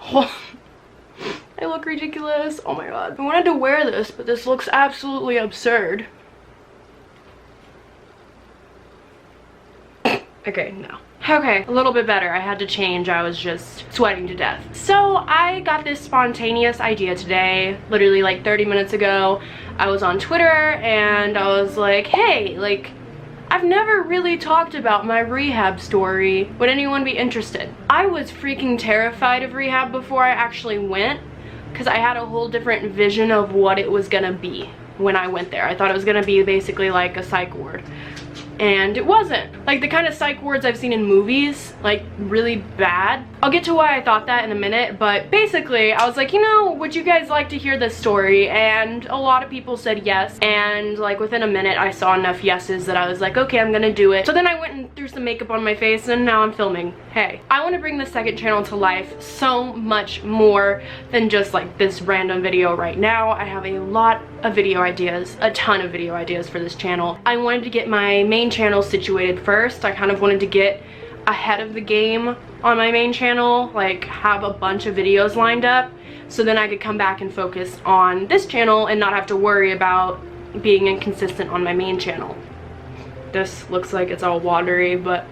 I look ridiculous. Oh my god. I wanted to wear this, but this looks absolutely absurd. Okay, no. Okay, a little bit better. I had to change. I was just sweating to death. So I got this spontaneous idea today, literally like 30 minutes ago. I was on Twitter and I was like, hey, like, I've never really talked about my rehab story. Would anyone be interested? I was freaking terrified of rehab before I actually went, because I had a whole different vision of what it was gonna be when I went there. I thought it was gonna be basically like a psych ward. And it wasn't. Like the kind of psych wards I've seen in movies, like really bad. I'll get to why I thought that in a minute, but basically I was like, you know, would you guys like to hear this story? And a lot of people said yes, and like within a minute I saw enough yeses that I was like, okay, I'm gonna do it. So then I went and threw some makeup on my face and now I'm filming. Hey, I want to bring the second channel to life so much more than just like this random video right now. I have a lot of video ideas, a ton of video ideas for this channel. I wanted to get my main channel situated first. I kind of wanted to get ahead of the game on my main channel, like have a bunch of videos lined up so then I could come back and focus on this channel and not have to worry about being inconsistent on my main channel. This looks like it's all watery, but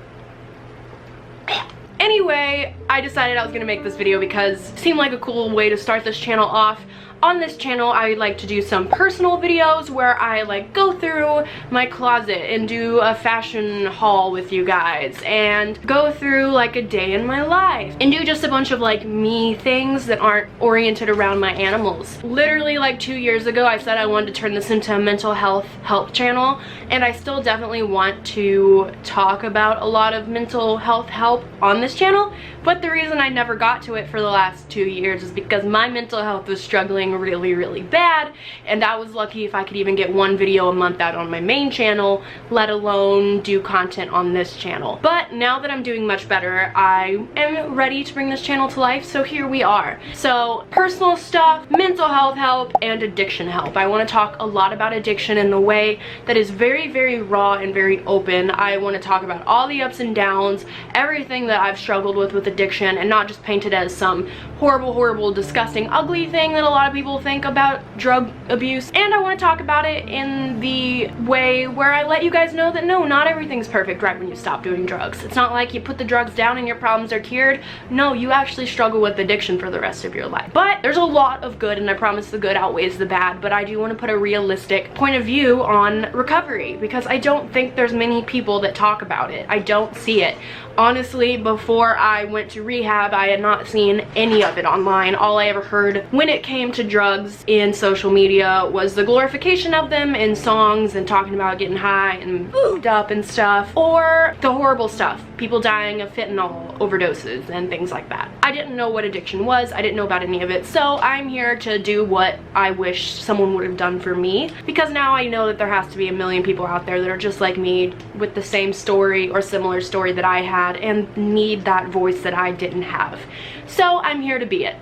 anyway, I decided I was gonna make this video because it seemed like a cool way to start this channel off. On this channel, I like to do some personal videos where I like go through my closet and do a fashion haul with you guys and go through like a day in my life and do just a bunch of like me things that aren't oriented around my animals. Literally like 2 years ago, I said I wanted to turn this into a mental health help channel, and I still definitely want to talk about a lot of mental health help on this channel, but the reason I never got to it for the last 2 years is because my mental health was struggling really bad, and I was lucky if I could even get one video a month out on my main channel, let alone do content on this channel. But now that I'm doing much better, I am ready to bring this channel to life, so here we are. So personal stuff, mental health help, and addiction help. I want to talk a lot about addiction in the way that is very raw and very open. I want to talk about all the ups and downs, everything that I've struggled with addiction, and not just paint it as some horrible, disgusting, ugly thing that a lot of people think about drug abuse. And I want to talk about it in the way where I let you guys know that no, not everything's perfect right when you stop doing drugs. It's not like you put the drugs down and your problems are cured. No, you actually struggle with addiction for the rest of your life. But there's a lot of good, and I promise the good outweighs the bad, but I do want to put a realistic point of view on recovery because I don't think there's many people that talk about it. I don't see it. Honestly, before I went to rehab, I had not seen any of it online. All I ever heard when it came to drugs in social media was the glorification of them in songs and talking about getting high and moved up and stuff, or the horrible stuff, people dying of fentanyl overdoses and things like that. I didn't know what addiction was. I didn't know about any of it, so I'm here to do what I wish someone would have done for me, because now I know that there has to be a million people out there that are just like me with the same story or similar story that I had and need that voice that I didn't have. So I'm here to be it.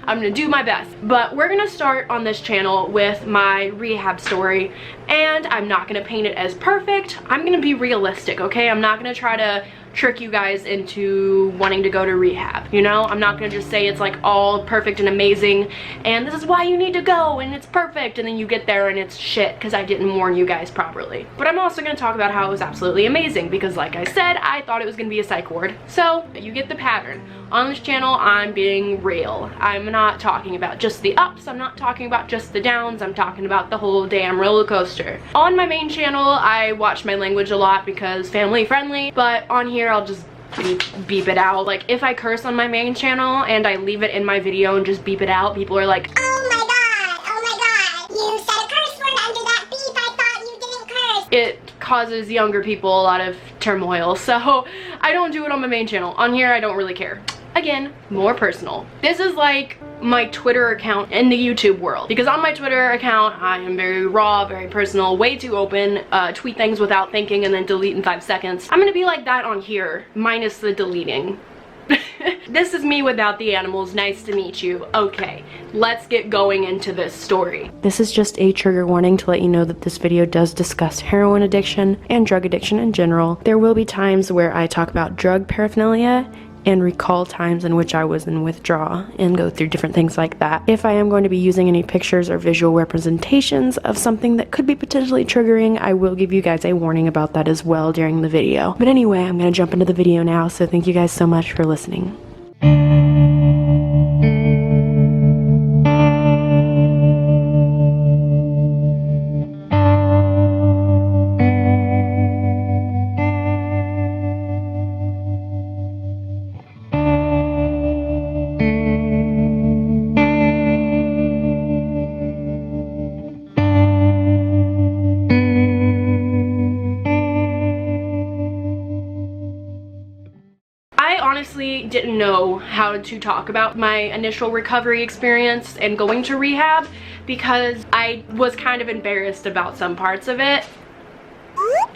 I'm gonna do my best. But we're gonna start on this channel with my rehab story, and I'm not gonna paint it as perfect. I'm gonna be realistic, okay? I'm not gonna try to trick you guys into wanting to go to rehab, you know? I'm not gonna just say it's like all perfect and amazing and this is why you need to go and it's perfect, and then you get there and it's shit because I didn't warn you guys properly. But I'm also gonna talk about how it was absolutely amazing because, like I said, I thought it was gonna be a psych ward. So you get the pattern. On this channel, I'm being real. I'm not talking about just the ups, I'm not talking about just the downs, I'm talking about the whole damn roller coaster. On my main channel, I watch my language a lot because family friendly, but on here I'll just beep it out. Like if I curse on my main channel and I leave it in my video and just beep it out, people are like, oh my god, you said a curse word under that beep, I thought you didn't curse. It causes younger people a lot of turmoil, so I don't do it on my main channel. On here I don't really care. Again, more personal. This is like my Twitter account in the YouTube world, because on my Twitter account I am very raw, very personal, way too open, tweet things without thinking and then delete in 5 seconds. I'm gonna be like that on here, minus the deleting. This is me without the animals. Nice to meet you. Okay, let's get going into this story. This is just a trigger warning to let you know that this video does discuss heroin addiction and drug addiction in general. There will be times where I talk about drug paraphernalia and recall times in which I was in withdrawal and go through different things like that. If I am going to be using any pictures or visual representations of something that could be potentially triggering, I will give you guys a warning about that as well during the video. But anyway, I'm gonna jump into the video now, so thank you guys so much for listening. I honestly didn't know how to talk about my initial recovery experience and going to rehab because I was kind of embarrassed about some parts of it.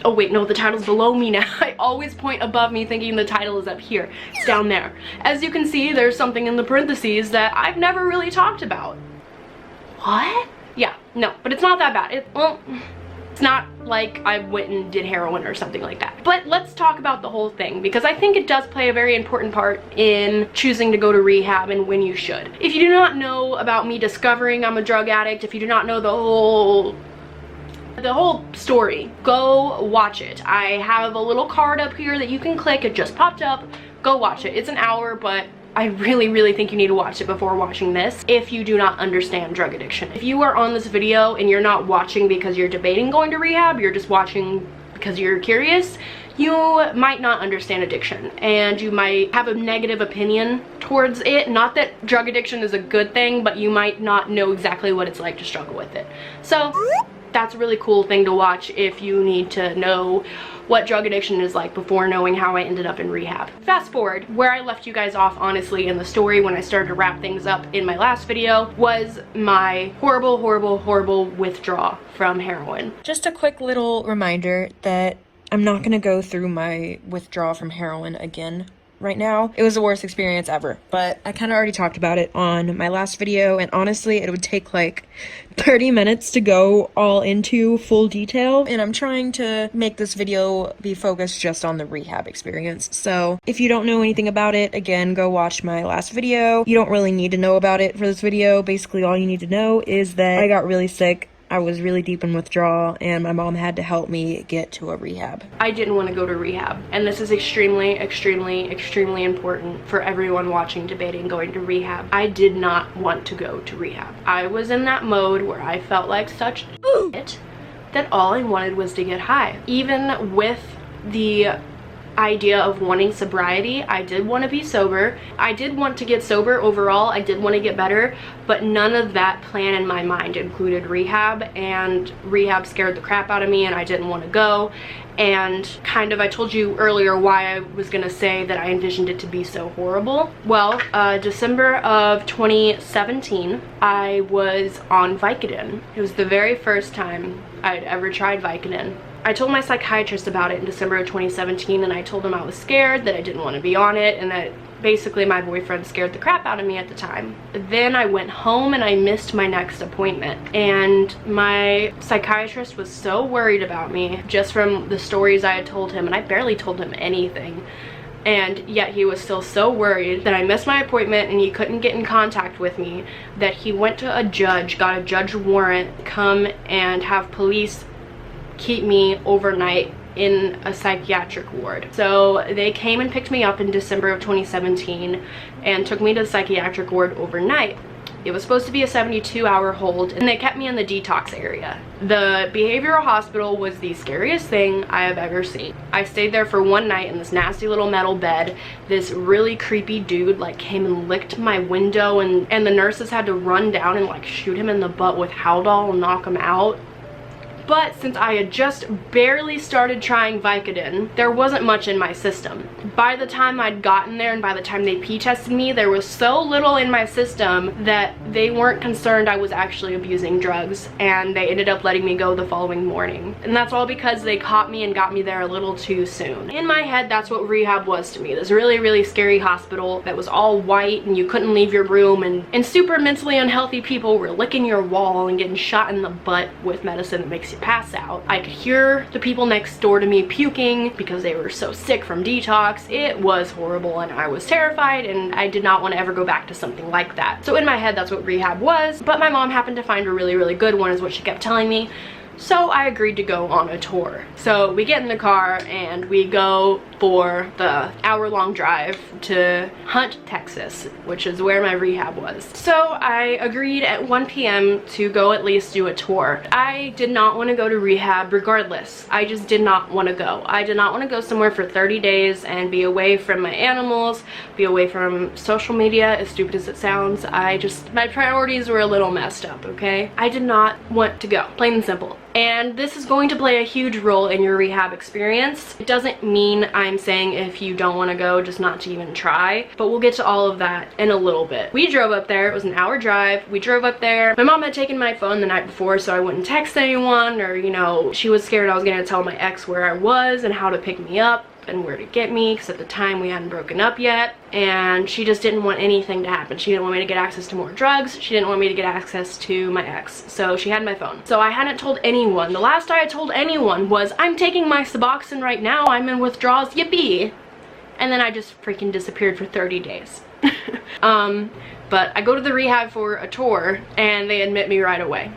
Oh wait, no, the title's below me now. I always point above me thinking the title is up here. It's down there. As you can see, there's something in the parentheses that I've never really talked about. What? Yeah, no, but it's not that bad. It's not like I went and did heroin or something like that. But let's talk about the whole thing because I think it does play a very important part in choosing to go to rehab and when you should. If you do not know about me discovering I'm a drug addict, if you do not know the whole story, go watch it. I have a little card up here that you can click. It just popped up. Go watch it. It's an hour, but I really think you need to watch it before watching this if you do not understand drug addiction. If you are on this video and you're not watching because you're debating going to rehab, you're just watching because you're curious, you might not understand addiction and you might have a negative opinion towards it. Not that drug addiction is a good thing, but you might not know exactly what it's like to struggle with it. So that's a really cool thing to watch if you need to know what drug addiction is like before knowing how I ended up in rehab. Fast forward, where I left you guys off honestly in the story when I started to wrap things up in my last video was my horrible withdrawal from heroin. Just a quick little reminder that I'm not gonna go through my withdrawal from heroin again right now. It was the worst experience ever, but I kind of already talked about it on my last video, and honestly it would take like 30 minutes to go all into full detail, and I'm trying to make this video be focused just on the rehab experience. So if you don't know anything about it, again, go watch my last video. You don't really need to know about it for this video. Basically all you need to know is that I got really sick. I was really deep in withdrawal and my mom had to help me get to a rehab. I didn't want to go to rehab, and this is extremely important for everyone watching debating going to rehab. I did not want to go to rehab. I was in that mode where I felt like such shit that all I wanted was to get high. Even with the idea of wanting sobriety, I did want to be sober. I did want to get sober overall. I did want to get better, but none of that plan in my mind included rehab, and rehab scared the crap out of me and I didn't want to go. And kind of, I told you earlier why I was gonna say that I envisioned it to be so horrible. Well, December of 2017, I was on Vicodin. It was the very first time I'd ever tried Vicodin. I told my psychiatrist about it in December of 2017, and I told him I was scared, that I didn't want to be on it, and that basically my boyfriend scared the crap out of me at the time. Then I went home and I missed my next appointment, and my psychiatrist was so worried about me just from the stories I had told him, and I barely told him anything. And yet he was still so worried that I missed my appointment and he couldn't get in contact with me, that he went to a judge, got a judge warrant, come and have police keep me overnight in a psychiatric ward. So they came and picked me up in December of 2017 and took me to the psychiatric ward overnight. It was supposed to be a 72-hour hold, and they kept me in the detox area. The behavioral hospital was the scariest thing I have ever seen. I stayed there for one night in this nasty little metal bed. This really creepy dude like came and licked my window, and the nurses had to run down and like shoot him in the butt with Haldol and knock him out. But since I had just barely started trying Vicodin, there wasn't much in my system. By the time I'd gotten there and by the time they p-tested me, there was so little in my system that they weren't concerned I was actually abusing drugs, and they ended up letting me go the following morning. And that's all because they caught me and got me there a little too soon. In my head, that's what rehab was to me. This really scary hospital that was all white and you couldn't leave your room, and super mentally unhealthy people were licking your wall and getting shot in the butt with medicine that makes you to pass out. I could hear the people next door to me puking because they were so sick from detox. It was horrible and I was terrified, and I did not want to ever go back to something like that. So in my head, that's what rehab was, but my mom happened to find a really, really good one is what she kept telling me. So I agreed to go on a tour. So we get in the car and we go for the hour-long drive to Hunt, Texas, which is where my rehab was. So I agreed at 1 p.m. to go at least do a tour. I did not want to go to rehab regardless. I just did not want to go. I did not want to go somewhere for 30 days and be away from my animals, be away from social media, as stupid as it sounds. My priorities were a little messed up, okay? I did not want to go, plain and simple. And this is going to play a huge role in your rehab experience. It doesn't mean I'm saying if you don't want to go, just not to even try, but we'll get to all of that in a little bit. We drove up there. It was an hour drive. We drove up there. My mom had taken my phone the night before so I wouldn't text anyone, or, you know, she was scared I was going to tell my ex where I was and how to pick me up and where to get me, because at the time we hadn't broken up yet, and she just didn't want anything to happen. She didn't want me to get access to more drugs. She didn't want me to get access to my ex, so she had my phone. So I hadn't told anyone. The last I had told anyone was, I'm taking my Suboxone right now, I'm in withdrawals, yippee. And then I just freaking disappeared for 30 days. But I go to the rehab for a tour and they admit me right away.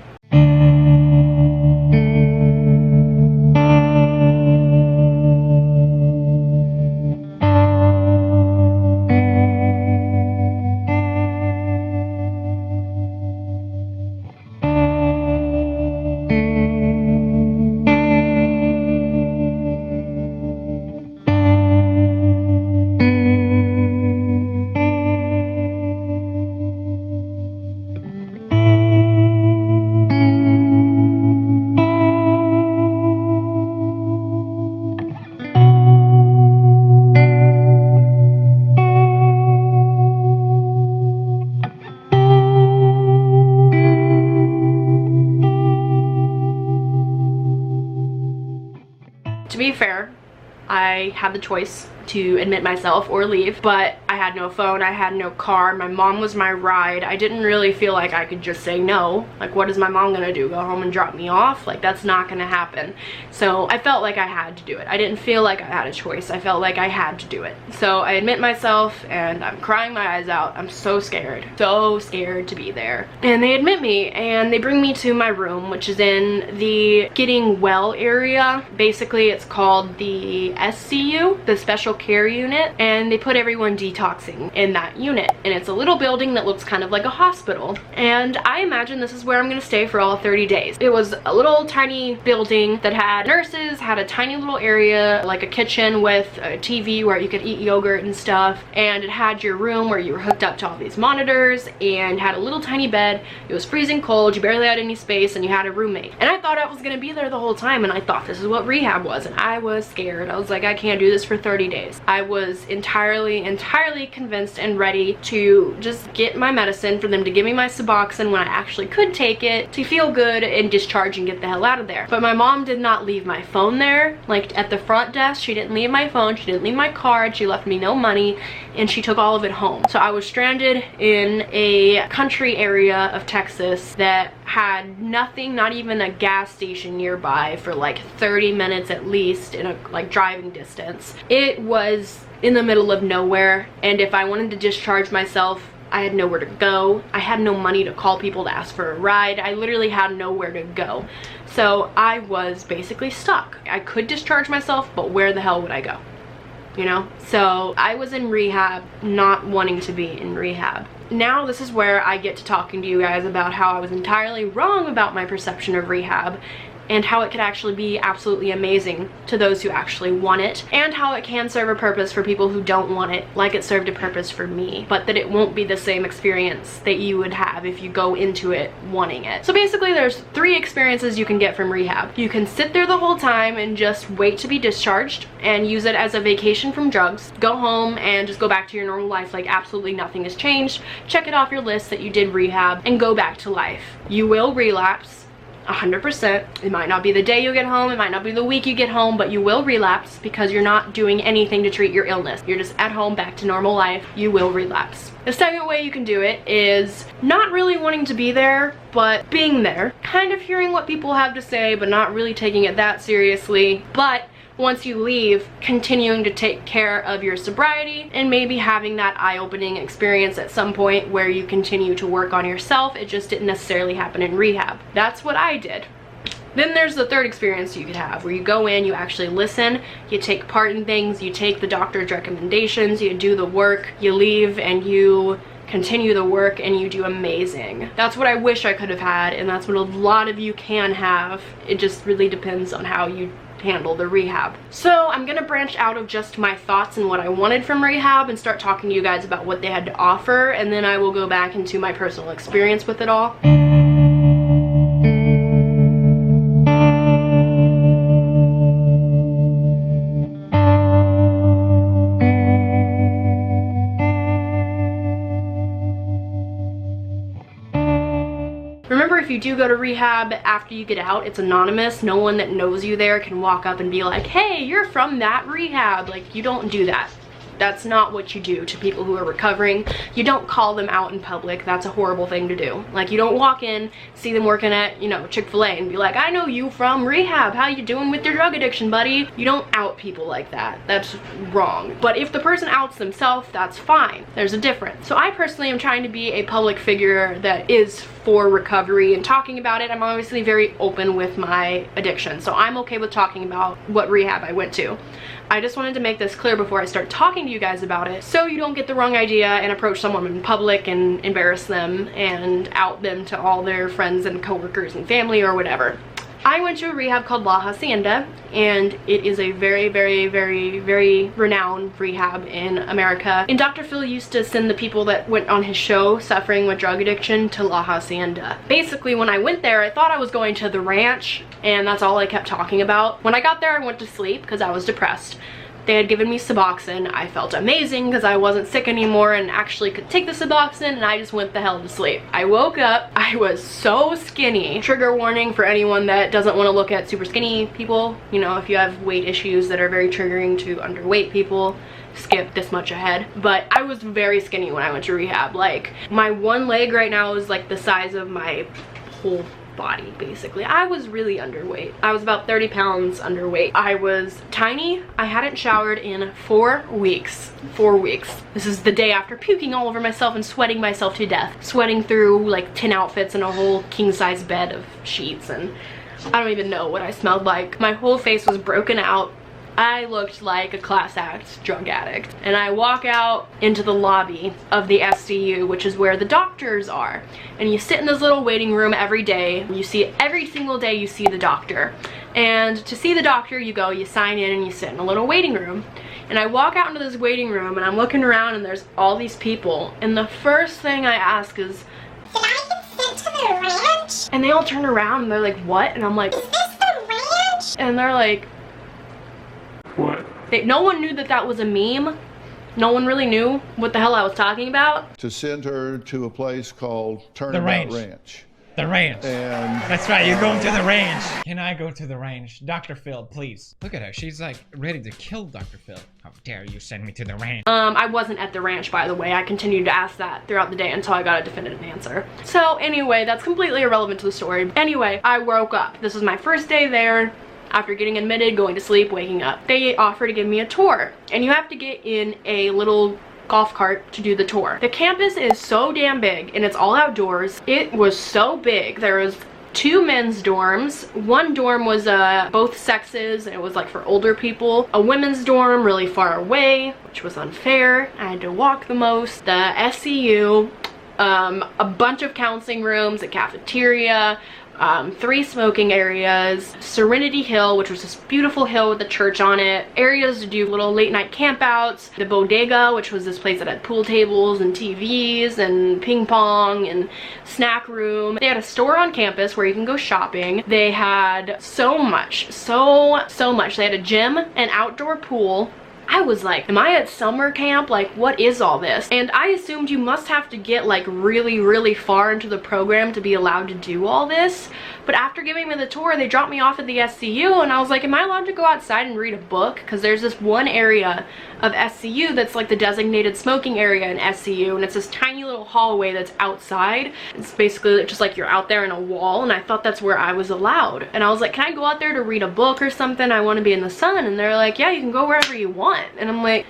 To be fair, I had the choice to admit myself or leave, but I had no phone, I had no car, my mom was my ride. I didn't really feel like I could just say no. Like, what is my mom gonna do, go home and drop me off? Like, that's not gonna happen. So I felt like I had to do it. I didn't feel like I had a choice. I felt like I had to do it. So I admit myself and I'm crying my eyes out. I'm so scared to be there. And they admit me and they bring me to my room, which is in the getting well area. Basically, it's called the SCU, the special care unit, and they put everyone detoxing in that unit, and it's a little building that looks kind of like a hospital, and I imagine this is where I'm gonna stay for all 30 days. It was a little tiny building that had nurses, had a tiny little area like a kitchen with a TV where you could eat yogurt and stuff, and it had your room where you were hooked up to all these monitors and had a little tiny bed. It was freezing cold, you barely had any space, and you had a roommate. And I thought I was gonna be there the whole time, and I thought this is what rehab was, and I was scared. I was like, I can't do this for 30 days. I was entirely convinced and ready to just get my medicine, for them to give me my Suboxone when I actually could take it, to feel good and discharge and get the hell out of there. But my mom did not leave my phone there. Like, at the front desk, she didn't leave my phone, she didn't leave my card, she left me no money, and she took all of it home. So I was stranded in a country area of Texas that had nothing, not even a gas station nearby for like 30 minutes at least in a like driving distance. It was in the middle of nowhere, and if I wanted to discharge myself, I had nowhere to go. I had no money to call people to ask for a ride. I literally had nowhere to go. So I was basically stuck. I could discharge myself, but where the hell would I go? You know? So I was in rehab, not wanting to be in rehab. Now this is where I get to talking to you guys about how I was entirely wrong about my perception of rehab, and how it could actually be absolutely amazing to those who actually want it, and how it can serve a purpose for people who don't want it, like it served a purpose for me, but that it won't be the same experience that you would have if you go into it wanting it. So basically there's 3 experiences you can get from rehab. You can sit there the whole time and just wait to be discharged and use it as a vacation from drugs. Go home and just go back to your normal life like absolutely nothing has changed. Check it off your list that you did rehab and go back to life. You will relapse. 100%. It might not be the day you get home, it might not be the week you get home, but you will relapse because you're not doing anything to treat your illness. You're just at home, back to normal life. You will relapse. The second way you can do it is not really wanting to be there, but being there. Kind of hearing what people have to say, but not really taking it that seriously. But once you leave, continuing to take care of your sobriety and maybe having that eye-opening experience at some point where you continue to work on yourself. It just didn't necessarily happen in rehab. That's what I did. Then there's the third experience you could have where you go in, you actually listen, you take part in things, you take the doctor's recommendations, you do the work, you leave and you continue the work and you do amazing. That's what I wish I could have had, and that's what a lot of you can have. It just really depends on how you handle the rehab. So I'm gonna branch out of just my thoughts and what I wanted from rehab and start talking to you guys about what they had to offer, and then I will go back into my personal experience with it all. Remember, if you do go to rehab after you get out, it's anonymous. No one that knows you there can walk up and be like, hey, you're from that rehab. Like, you don't do that. That's not what you do to people who are recovering. You don't call them out in public. That's a horrible thing to do. Like, you don't walk in, see them working at, you know, Chick-fil-A and be like, I know you from rehab. How you doing with your drug addiction, buddy? You don't out people like that. That's wrong. But if the person outs themselves, that's fine. There's a difference. So I personally am trying to be a public figure that is for recovery and talking about it. I'm obviously very open with my addiction, so I'm okay with talking about what rehab I went to. I just wanted to make this clear before I start talking to you guys about it, so you don't get the wrong idea and approach someone in public and embarrass them and out them to all their friends and coworkers and family or whatever. I went to a rehab called La Hacienda, and it is a very, very, very, very renowned rehab in America. And Dr. Phil used to send the people that went on his show suffering with drug addiction to La Hacienda. Basically, when I went there, I thought I was going to the ranch, and that's all I kept talking about. When I got there, I went to sleep because I was depressed. They had given me Suboxone. I felt amazing because I wasn't sick anymore and actually could take the Suboxone, and I just went the hell to sleep. I woke up, I was so skinny. Trigger warning for anyone that doesn't want to look at super skinny people. You know, if you have weight issues that are very triggering to underweight people, skip this much ahead. But I was very skinny when I went to rehab. Like, my one leg right now is like the size of my whole body, basically. I was really underweight. I was about 30 pounds underweight. I was tiny. I hadn't showered in 4 weeks. 4 weeks. This is the day after puking all over myself and sweating myself to death. Sweating through like 10 outfits and a whole king-size bed of sheets, and I don't even know what I smelled like. My whole face was broken out. I looked like a class act drug addict. And I walk out into the lobby of the SCU, which is where the doctors are. And you sit in this little waiting room every day. You see, every single day you see the doctor. And to see the doctor, you go, you sign in, and you sit in a little waiting room. And I walk out into this waiting room, and I'm looking around, and there's all these people. And the first thing I ask is, did I get sent to the ranch? And they all turn around, and they're like, what? And I'm like, is this the ranch? And they're like, what? No one knew that that was a meme. No one really knew what the hell I was talking about. To send her to a place called Turnabout Ranch. The ranch. And that's right, you're going to the ranch. Can I go to the ranch? Dr. Phil, please. Look at her, she's like ready to kill Dr. Phil. How dare you send me to the ranch? I wasn't at the ranch, by the way. I continued to ask that throughout the day until I got a definitive answer. So anyway, that's completely irrelevant to the story. Anyway, I woke up. This was my first day there. After getting admitted, going to sleep, waking up. They offer to give me a tour, and you have to get in a little golf cart to do the tour. The campus is so damn big, and it's all outdoors. It was so big. There was 2 men's dorms. One dorm was both sexes, and it was like for older people. A women's dorm really far away, which was unfair. I had to walk the most. The SCU, a bunch of counseling rooms, a cafeteria, 3 smoking areas, Serenity Hill, which was this beautiful hill with a church on it, areas to do little late night campouts, the bodega, which was this place that had pool tables and TVs and ping pong and snack room. They had a store on campus where you can go shopping. They had so much. They had a gym, an outdoor pool, I was like, am I at summer camp? Like, what is all this? And I assumed you must have to get like really, really far into the program to be allowed to do all this. But after giving me the tour, they dropped me off at the SCU, and I was like, am I allowed to go outside and read a book? Because there's this one area of SCU that's like the designated smoking area in SCU, and it's this tiny little hallway that's outside. It's basically just like you're out there in a wall, and I thought that's where I was allowed. And I was like, can I go out there to read a book or something? I want to be in the sun. And they're like, yeah, you can go wherever you want. And I'm like,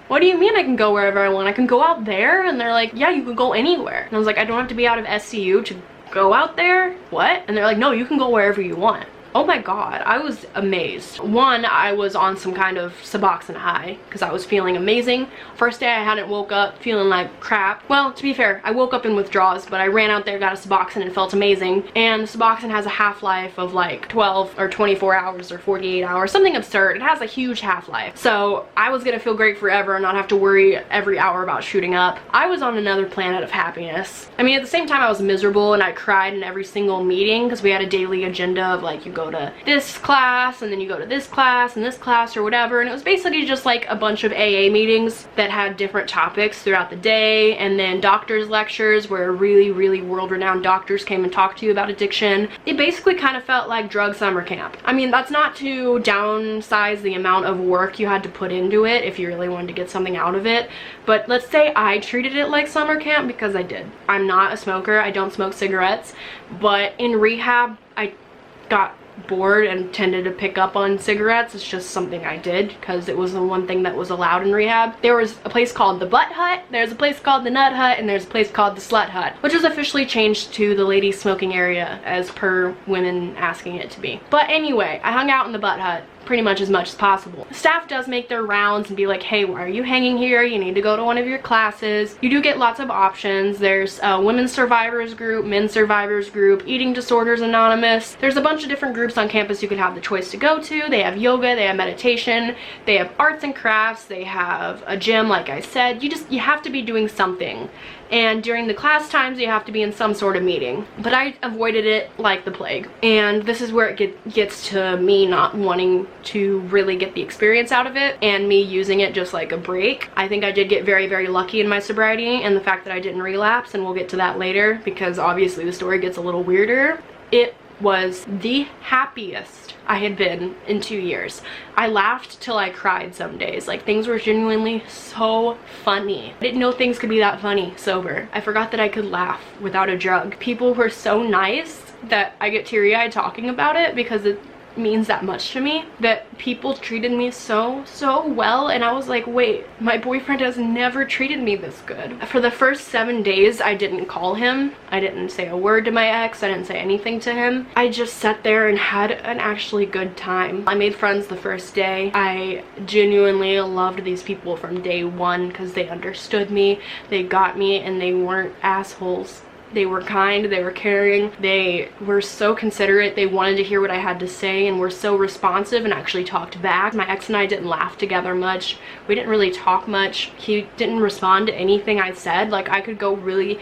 what do you mean I can go wherever I want? I can go out there? And they're like, yeah, you can go anywhere. And I was like, I don't have to be out of SCU to go out there? What? And they're like, no, you can go wherever you want. Oh my god, I was amazed. One, I was on some kind of Suboxone high because I was feeling amazing. First day I hadn't woke up feeling like crap. Well, to be fair, I woke up in withdrawals, but I ran out there, got a Suboxone, and felt amazing. And the Suboxone has a half-life of like 12 or 24 hours or 48 hours, something absurd. It has a huge half-life. So I was gonna feel great forever and not have to worry every hour about shooting up. I was on another planet of happiness. I mean, at the same time I was miserable and I cried in every single meeting because we had a daily agenda of like, you go to this class and then you go to this class and this class or whatever, and it was basically just like a bunch of AA meetings that had different topics throughout the day, and then doctors lectures where really world-renowned doctors came and talked to you about addiction. It basically kind of felt like drug summer camp. I mean, that's not to downsize the amount of work you had to put into it if you really wanted to get something out of it, but let's say I treated it like summer camp because I did. I'm not a smoker, I don't smoke cigarettes, but in rehab I got bored and tended to pick up on cigarettes. It's just something I did because it was the one thing that was allowed in rehab. There was a place called the Butt Hut, there's a place called the Nut Hut, and there's a place called the Slut Hut, which was officially changed to the ladies smoking area as per women asking it to be. But anyway, I hung out in the Butt Hut pretty much as possible. Staff does make their rounds and be like, hey, why are you hanging here? You need to go to one of your classes. You do get lots of options. There's a women's survivors group, men's survivors group, eating disorders anonymous. There's a bunch of different groups on campus you could have the choice to go to. They have yoga, they have meditation, they have arts and crafts, they have a gym, like I said. You have to be doing something. And during the class times you have to be in some sort of meeting, but I avoided it like the plague. And this is where it gets to me not wanting to really get the experience out of it and me using it just like a break. I think I did get very lucky in my sobriety, and the fact that I didn't relapse, and we'll get to that later because obviously the story gets a little weirder. It was the happiest I had been in 2 years. I laughed till I cried some days. Like, things were genuinely so funny. I didn't know things could be that funny sober. I forgot that I could laugh without a drug. People were so nice that I get teary-eyed talking about it because it means that much to me, that people treated me so well, and I was like, wait, my boyfriend has never treated me this good. For the first 7 days I didn't call him, I didn't say a word to my ex, I didn't say anything to him. I just sat there and had an actually good time. I made friends the first day. I genuinely loved these people from day one because they understood me, they got me, and they weren't assholes. They were kind, they were caring, they were so considerate, they wanted to hear what I had to say and were so responsive and actually talked back. My ex and I didn't laugh together much. We didn't really talk much. He didn't respond to anything I said. Like, I could go really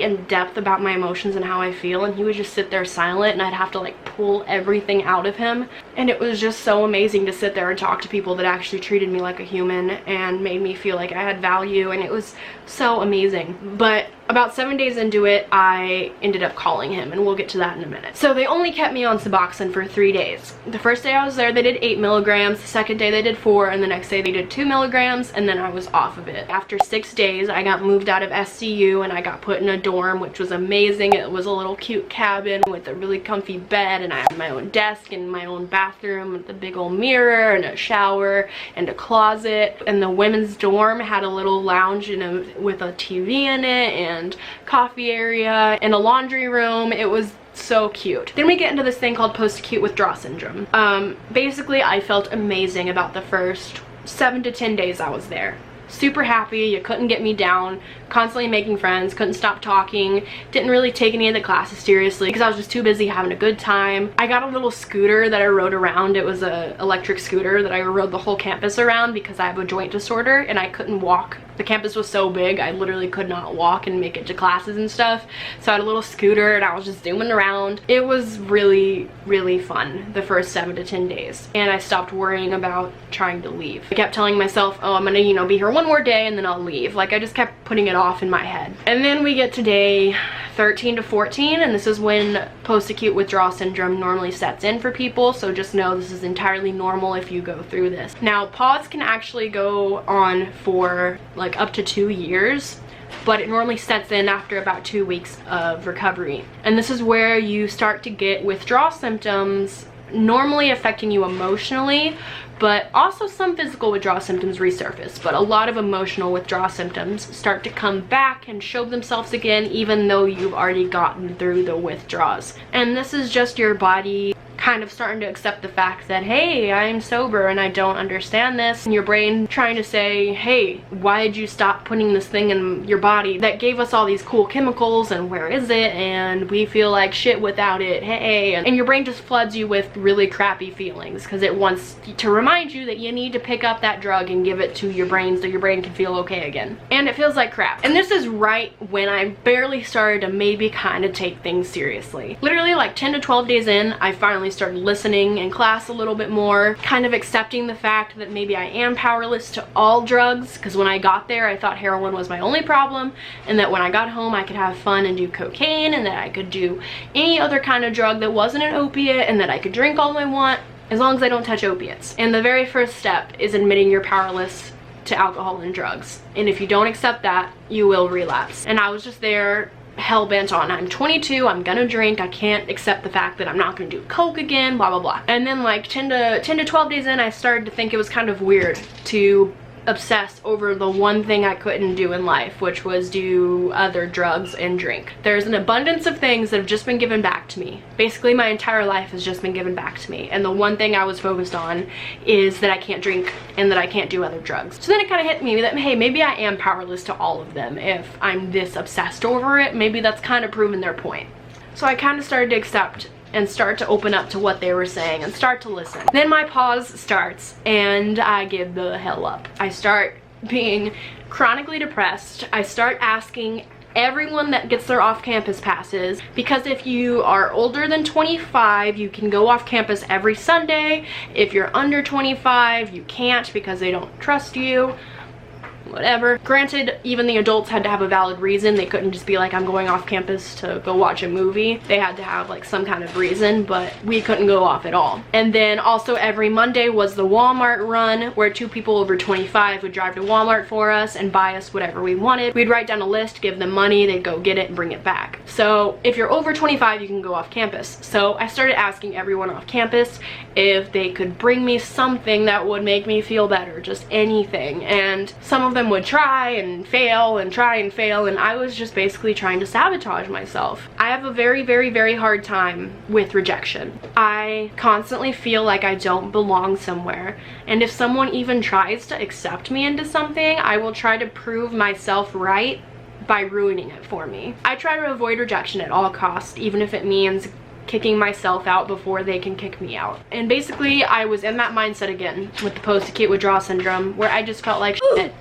in depth about my emotions and how I feel, and he would just sit there silent, and I'd have to like pull everything out of him. And it was just so amazing to sit there and talk to people that actually treated me like a human and made me feel like I had value, and it was so amazing. But about 7 days into it, I ended up calling him, and we'll get to that in a minute. So they only kept me on Suboxone for 3 days. The first day I was there, they did 8 milligrams. The second day they did 4, and the next day they did 2 milligrams, and then I was off of it. After 6 days, I got moved out of SCU, and I got put in a dorm, which was amazing. It was a little cute cabin with a really comfy bed, and I had my own desk and my own bathroom with a big old mirror and a shower and a closet. And the women's dorm had a little lounge with a TV in it, and coffee area, and a laundry room. It was so cute. Then we get into this thing called post-acute withdrawal syndrome. Basically, I felt amazing about the first 7 to 10 days I was there. Super happy, you couldn't get me down, constantly making friends, couldn't stop talking, didn't really take any of the classes seriously because I was just too busy having a good time. I got a little scooter that I rode around. It was a electric scooter that I rode the whole campus around because I have a joint disorder and I couldn't walk The campus was so big, I literally could not walk and make it to classes and stuff. So I had a little scooter and I was just zooming around. It was really, really fun the first 7 to 10 days. And I stopped worrying about trying to leave. I kept telling myself, oh, I'm gonna, you know, be here one more day and then I'll leave. Like, I just kept putting it off in my head. And then we get to day 13 to 14, and this is when post-acute withdrawal syndrome normally sets in for people. So just know this is entirely normal if you go through this. Now, pause can actually go on for like up to 2 years, but it normally sets in after about 2 weeks of recovery. And this is where you start to get withdrawal symptoms, normally affecting you emotionally, but also some physical withdrawal symptoms resurface. But a lot of emotional withdrawal symptoms start to come back and show themselves again, even though you've already gotten through the withdrawals. And this is just your body kind of starting to accept the fact that, hey, I'm sober and I don't understand this. And your brain trying to say, hey, why did you stop putting this thing in your body that gave us all these cool chemicals, and where is it? And we feel like shit without it, hey. And your brain just floods you with really crappy feelings because it wants to remind you that you need to pick up that drug and give it to your brain so your brain can feel okay again. And it feels like crap. And this is right when I barely started to maybe kind of take things seriously. Literally like 10 to 12 days in, I finally started listening in class a little bit more, kind of accepting the fact that maybe I am powerless to all drugs, because when I got there I thought heroin was my only problem, and that when I got home I could have fun and do cocaine, and that I could do any other kind of drug that wasn't an opiate, and that I could drink all I want as long as I don't touch opiates. And the very first step is admitting you're powerless to alcohol and drugs, and if you don't accept that, you will relapse. And I was just there hell-bent on, I'm 22, I'm gonna drink, I can't accept the fact that I'm not gonna do coke again, blah blah blah. And then like 10 to 12 days in, I started to think it was kind of weird to obsess over the one thing I couldn't do in life, which was do other drugs and drink. There's an abundance of things that have just been given back to me. Basically my entire life has just been given back to me, and the one thing I was focused on is that I can't drink and that I can't do other drugs. So then it kind of hit me that, hey, maybe I am powerless to all of them. If I'm this obsessed over it, maybe that's kind of proving their point. So I kind of started to accept and start to open up to what they were saying and start to listen. Then my pause starts and I give the hell up. I start being chronically depressed. I start asking everyone that gets their off-campus passes, because if you are older than 25, you can go off campus every Sunday. If you're under 25, you can't because they don't trust you. Whatever. Granted, even the adults had to have a valid reason. They couldn't just be like, I'm going off campus to go watch a movie. They had to have like some kind of reason, but we couldn't go off at all. And then also every Monday was the Walmart run, where 2 people over 25 would drive to Walmart for us and buy us whatever we wanted. We'd write down a list, give them money, they'd go get it and bring it back. So if you're over 25, you can go off campus. So I started asking everyone off campus if they could bring me something that would make me feel better, just anything. And some of them would try and fail and try and fail, and I was just basically trying to sabotage myself. I have a very, very, very hard time with rejection. I constantly feel like I don't belong somewhere, and if someone even tries to accept me into something, I will try to prove myself right by ruining it for me. I try to avoid rejection at all costs, even if it means kicking myself out before they can kick me out. And basically I was in that mindset again with the post-acute withdrawal syndrome, where I just felt like shit.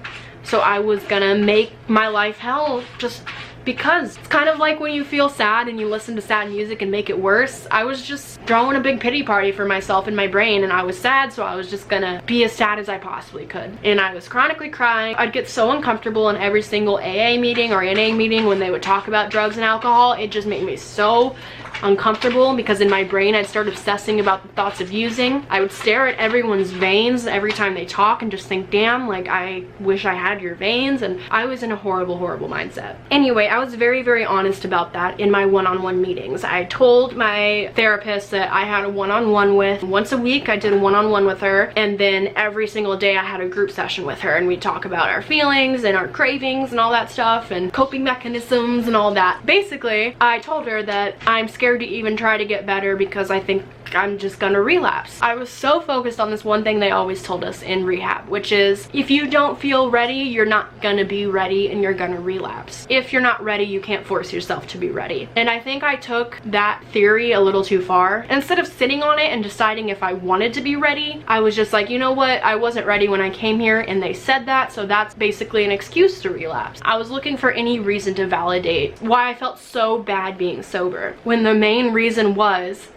So I was gonna make my life hell just because. It's kind of like when you feel sad and you listen to sad music and make it worse. I was just throwing a big pity party for myself in my brain, and I was sad, so I was just gonna be as sad as I possibly could. And I was chronically crying. I'd get so uncomfortable in every single AA meeting or NA meeting when they would talk about drugs and alcohol. It just made me so uncomfortable, because in my brain I'd start obsessing about the thoughts of using. I would stare at everyone's veins every time they talk and just think, damn, like I wish I had your veins. And I was in a horrible, horrible mindset. Anyway, I was very, very honest about that in my one-on-one meetings. I told my therapist that I had a one-on-one with. Once a week I did a one-on-one with her, and then every single day I had a group session with her, and we'd talk about our feelings and our cravings and all that stuff and coping mechanisms and all that. Basically, I told her that I'm scared scared to even try to get better because I think I'm just gonna relapse. I was so focused on this one thing they always told us in rehab, which is if you don't feel ready, you're not gonna be ready and you're gonna relapse. If you're not ready, you can't force yourself to be ready. And I think I took that theory a little too far. Instead of sitting on it and deciding if I wanted to be ready, I was just like, you know what, I wasn't ready when I came here and they said that, so that's basically an excuse to relapse. I was looking for any reason to validate why I felt so bad being sober, when the main reason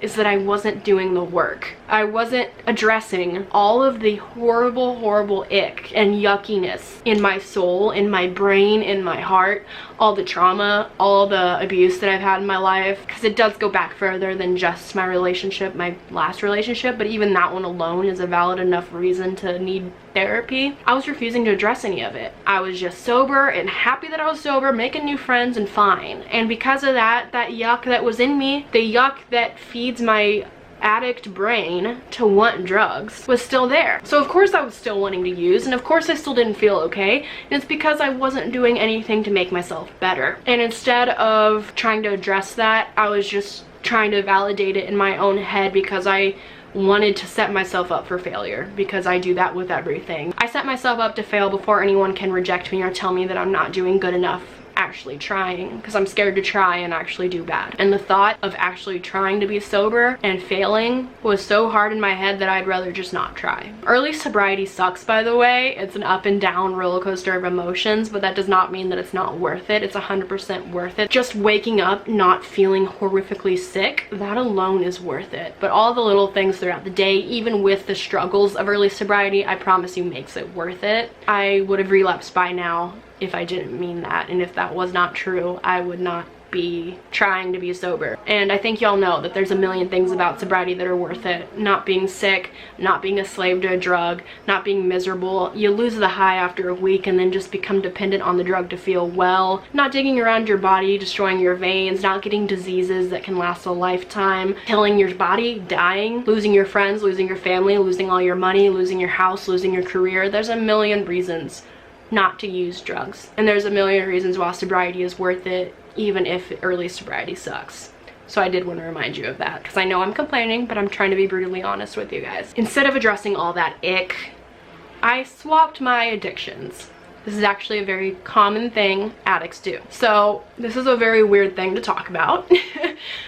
is that I wasn't doing the work. I wasn't addressing all of the horrible ick and yuckiness in my soul, in my brain, in my heart, all the trauma, all the abuse that I've had in my life, because it does go back further than just my relationship, my last relationship, but even that one alone is a valid enough reason to need therapy. I was refusing to address any of it. I was just sober and happy that I was sober, making new friends and fine. And because of that, that yuck that was in me, the yuck that feeds my addict brain to want drugs, was still there. So of course I was still wanting to use, and of course I still didn't feel okay, and it's because I wasn't doing anything to make myself better. And instead of trying to address that, I was just trying to validate it in my own head because I wanted to set myself up for failure, because I do that with everything. I set myself up to fail before anyone can reject me or tell me that I'm not doing good enough actually trying, because I'm scared to try and actually do bad. And the thought of actually trying to be sober and failing was so hard in my head that I'd rather just not try. Early sobriety sucks, by the way. It's an up and down roller coaster of emotions, but that does not mean that it's not worth it. It's 100% worth it. Just waking up not feeling horrifically sick, that alone is worth it. But all the little things throughout the day, even with the struggles of early sobriety, I promise you makes it worth it. I would have relapsed by now if I didn't mean that, and if that was not true, I would not be trying to be sober. And I think y'all know that there's a million things about sobriety that are worth it. Not being sick, not being a slave to a drug, not being miserable. You lose the high after a week and then just become dependent on the drug to feel well. Not digging around your body, destroying your veins, not getting diseases that can last a lifetime, killing your body, dying, losing your friends, losing your family, losing all your money, losing your house, losing your career. There's a million reasons not to use drugs, and there's a million reasons why sobriety is worth it, even if early sobriety sucks. So I did want to remind you of that, because I know I'm complaining, but I'm trying to be brutally honest with you guys. Instead of addressing all that ick, I swapped my addictions. This is actually a very common thing addicts do. So this is a very weird thing to talk about.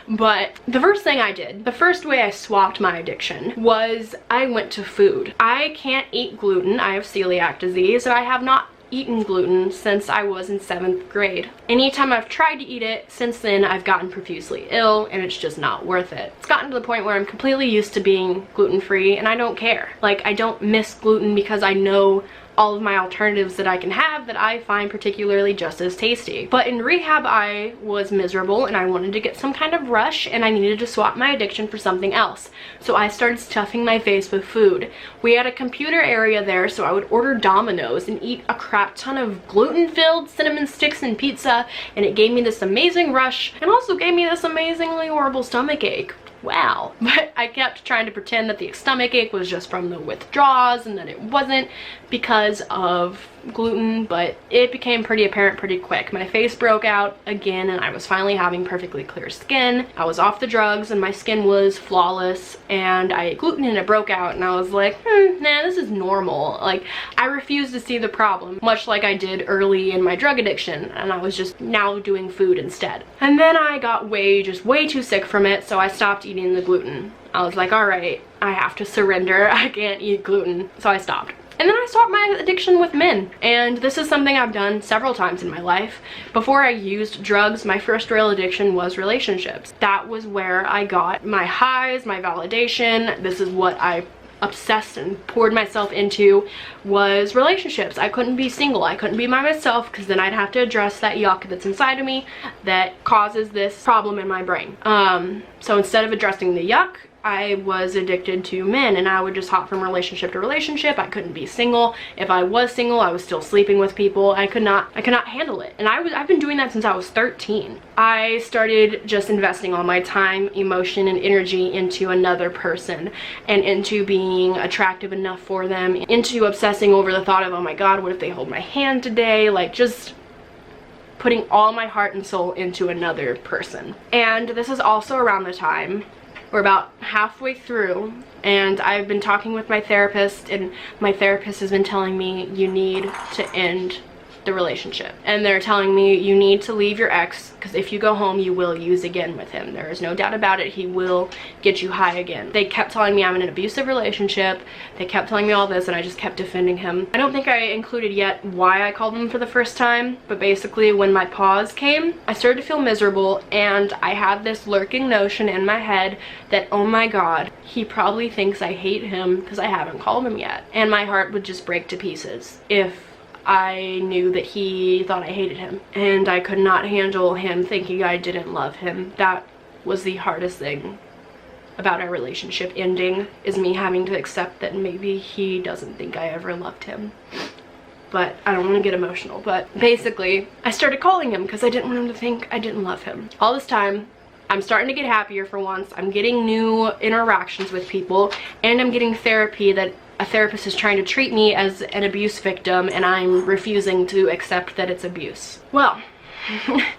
But the first thing I did, the first way I swapped my addiction, was I went to food. I can't eat gluten. I have celiac disease, so I have not eaten gluten since I was in 7th grade. Anytime I've tried to eat it since then, I've gotten profusely ill, and it's just not worth it. It's gotten to the point where I'm completely used to being gluten-free, and I don't care. Like, I don't miss gluten because I know all of my alternatives that I can have that I find particularly just as tasty. But in rehab, I was miserable and I wanted to get some kind of rush, and I needed to swap my addiction for something else. So I started stuffing my face with food. We had a computer area there, so I would order Domino's and eat a crap ton of gluten-filled cinnamon sticks and pizza, and it gave me this amazing rush and also gave me this amazingly horrible stomach ache. Wow. But I kept trying to pretend that the stomach ache was just from the withdrawals and that it wasn't because of gluten, but it became pretty apparent pretty quick. My face broke out again, and I was finally having perfectly clear skin. I was off the drugs and my skin was flawless, and I ate gluten and it broke out, and I was like, nah, this is normal. Like, I refused to see the problem, much like I did early in my drug addiction, and I was just now doing food instead. And then I got way too sick from it, so I stopped eating the gluten. I was like, all right, I have to surrender. I can't eat gluten. So I stopped. And then I swapped my addiction with men. And this is something I've done several times in my life. Before I used drugs, my first real addiction was relationships. That was where I got my highs, my validation. This is what I obsessed and poured myself into, was relationships. I couldn't be single. I couldn't be by myself, because then I'd have to address that yuck that's inside of me that causes this problem in my brain. So instead of addressing the yuck, I was addicted to men, and I would just hop from relationship to relationship. I couldn't be single. If I was single, I was still sleeping with people. I could not handle it. And I've been doing that since I was 13. I started just investing all my time, emotion, and energy into another person, and into being attractive enough for them, into obsessing over the thought of, oh my god, what if they hold my hand today? Like, just putting all my heart and soul into another person. And this is also around the time, we're about halfway through, and I've been talking with my therapist, and my therapist has been telling me you need to end the relationship. And they're telling me you need to leave your ex, because if you go home you will use again with him. There is no doubt about it. He will get you high again. They kept telling me I'm in an abusive relationship. They kept telling me all this, and I just kept defending him. I don't think I included yet why I called him for the first time, but basically when my pause came, I started to feel miserable, and I had this lurking notion in my head that, oh my god, he probably thinks I hate him because I haven't called him yet. And my heart would just break to pieces if I knew that he thought I hated him, and I could not handle him thinking I didn't love him. That was the hardest thing about our relationship ending, is me having to accept that maybe he doesn't think I ever loved him. But I don't want to get emotional, but basically I started calling him because I didn't want him to think I didn't love him. All this time I'm starting to get happier for once. I'm getting new interactions with people, and I'm getting therapy that a therapist is trying to treat me as an abuse victim, and I'm refusing to accept that it's abuse. Well,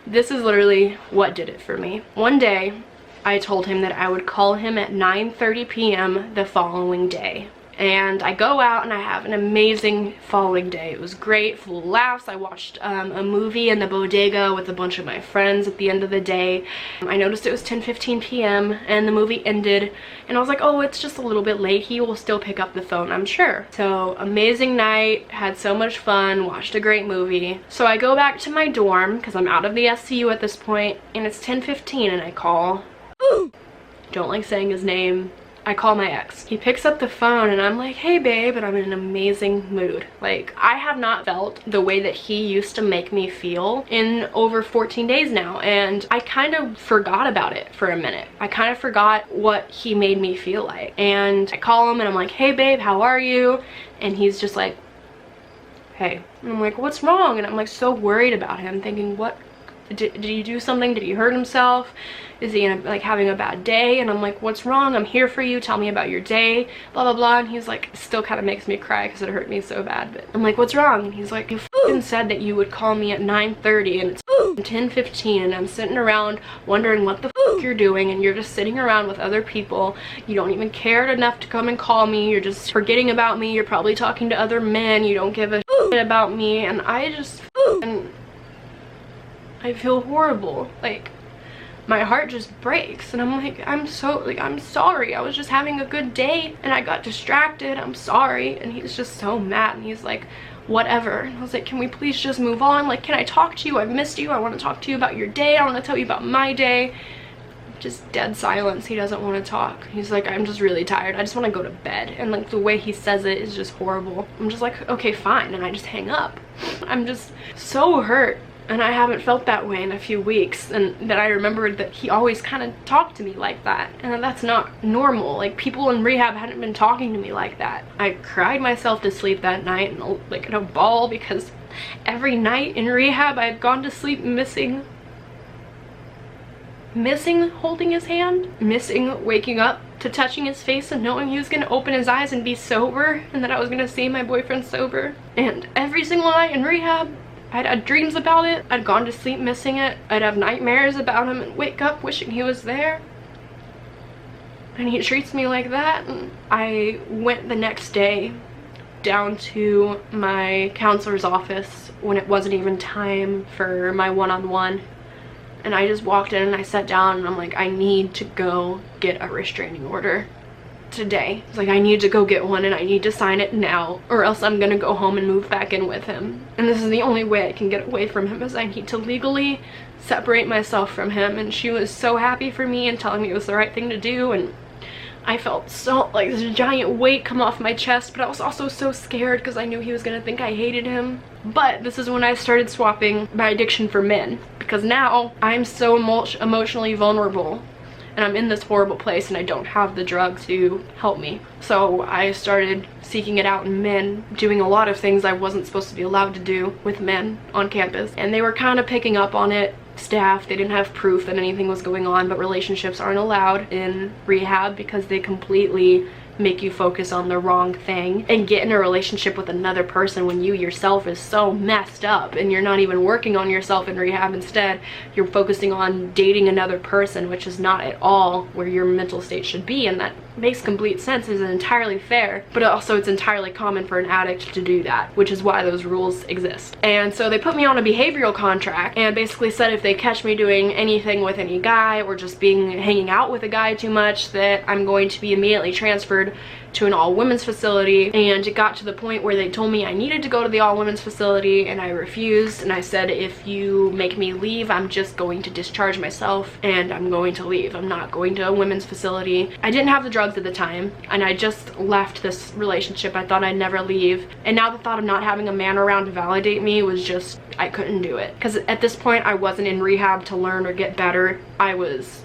this is literally what did it for me. One day, I told him that I would call him at 9:30 p.m. the following day. And I go out and I have an amazing following day. It was great, full of laughs. I watched a movie in the bodega with a bunch of my friends at the end of the day. I noticed it was 10:15 p.m. and the movie ended, and I was like, oh, it's just a little bit late. He will still pick up the phone, I'm sure. So amazing night, had so much fun, watched a great movie. So I go back to my dorm because I'm out of the SCU at this point, and it's 10:15 and I call. Don't like saying his name. I call my ex. He picks up the phone and I'm like, hey babe, and I'm in an amazing mood. Like, I have not felt the way that he used to make me feel in over 14 days now, and I kind of forgot about it for a minute. I kind of forgot what he made me feel like. And I call him and I'm like, hey babe, how are you? And he's just like, hey. And I'm like, what's wrong? And I'm like so worried about him, thinking, what? Did he do something? Did he hurt himself? Is he like having a bad day? And I'm like, what's wrong? I'm here for you. Tell me about your day, blah blah blah. And he's like, still kind of makes me cry because it hurt me so bad. But I'm like, what's wrong? And he's like, you f***ing said that you would call me at 9:30 and it's 10:15 and I'm sitting around wondering what the f*** you're doing, and you're just sitting around with other people. You don't even care enough to come and call me. You're just forgetting about me. You're probably talking to other men. You don't give a shit about me. And I just I feel horrible. Like, my heart just breaks, and I'm like, I'm sorry. I was just having a good day and I got distracted. I'm sorry. And he's just so mad, and he's like, whatever. And I was like, can we please just move on? Like, can I talk to you? I've missed you. I want to talk to you about your day. I want to tell you about my day. Just dead silence. He doesn't want to talk. He's like, I'm just really tired. I just want to go to bed. And like the way he says it is just horrible. I'm just like, okay, fine. And I just hang up. I'm just so hurt. And I haven't felt that way in a few weeks, and then I remembered that he always kind of talked to me like that, and that's not normal. Like, people in rehab hadn't been talking to me like that. I cried myself to sleep that night, and like in a ball, because every night in rehab I had gone to sleep missing holding his hand, missing waking up to touching his face and knowing he was gonna open his eyes and be sober, and that I was gonna see my boyfriend sober. And every single night in rehab I'd had dreams about it. I'd gone to sleep missing it. I'd have nightmares about him and wake up wishing he was there. And he treats me like that. And I went the next day down to my counselor's office when it wasn't even time for my one-on-one. And I just walked in and I sat down and I'm like, I need to go get a restraining order today. It's like, I need to go get one and I need to sign it now, or else I'm gonna go home and move back in with him. And this is the only way I can get away from him, is I need to legally separate myself from him. And she was so happy for me and telling me it was the right thing to do, and I felt so like this giant weight come off my chest, but I was also so scared because I knew he was gonna think I hated him. But this is when I started swapping my addiction for men, because now I'm so emotionally vulnerable and I'm in this horrible place and I don't have the drug to help me. So I started seeking it out in men, doing a lot of things I wasn't supposed to be allowed to do with men on campus. And they were kind of picking up on it. Staff, they didn't have proof that anything was going on, but relationships aren't allowed in rehab because they completely make you focus on the wrong thing and get in a relationship with another person when you yourself is so messed up and you're not even working on yourself in rehab. Instead, you're focusing on dating another person, which is not at all where your mental state should be, and that makes complete sense, is entirely fair, but also it's entirely common for an addict to do that, which is why those rules exist. And so they put me on a behavioral contract and basically said if they catch me doing anything with any guy or just hanging out with a guy too much, that I'm going to be immediately transferred to an all-women's facility. And it got to the point where they told me I needed to go to the all-women's facility, and I refused, and I said, if you make me leave, I'm just going to discharge myself and I'm going to leave. I'm not going to a women's facility. I didn't have the drugs at the time, and I just left this relationship. I thought I'd never leave, and now the thought of not having a man around to validate me was just, I couldn't do it. Because at this point I wasn't in rehab to learn or get better. I was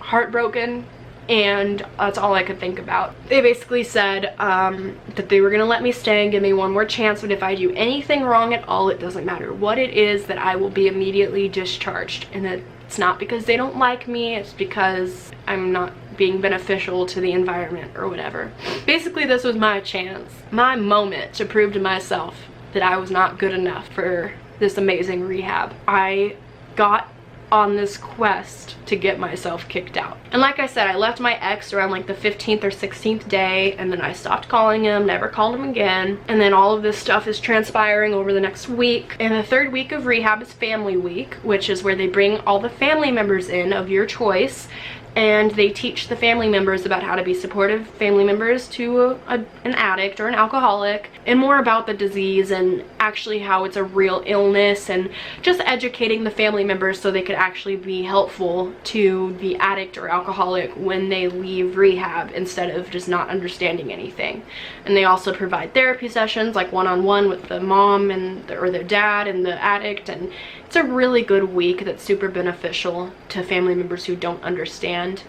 heartbroken, and that's all I could think about. They basically said that they were gonna let me stay and give me one more chance, but if I do anything wrong at all, it doesn't matter what it is, that I will be immediately discharged. And it's not because they don't like me, it's because I'm not being beneficial to the environment or whatever. Basically, this was my chance, my moment to prove to myself that I was not good enough for this amazing rehab. I got on this quest to get myself kicked out. And like I said, I left my ex around like the 15th or 16th day, and then I stopped calling him, never called him again. And then all of this stuff is transpiring over the next week. And the third week of rehab is family week, which is where they bring all the family members in of your choice, and they teach the family members about how to be supportive family members to an addict or an alcoholic, and more about the disease and actually how it's a real illness, and just educating the family members so they could actually be helpful to the addict or alcoholic when they leave rehab, instead of just not understanding anything. And they also provide therapy sessions, like one-on-one with the mom or their dad and the addict, and it's a really good week that's super beneficial to family members who don't understand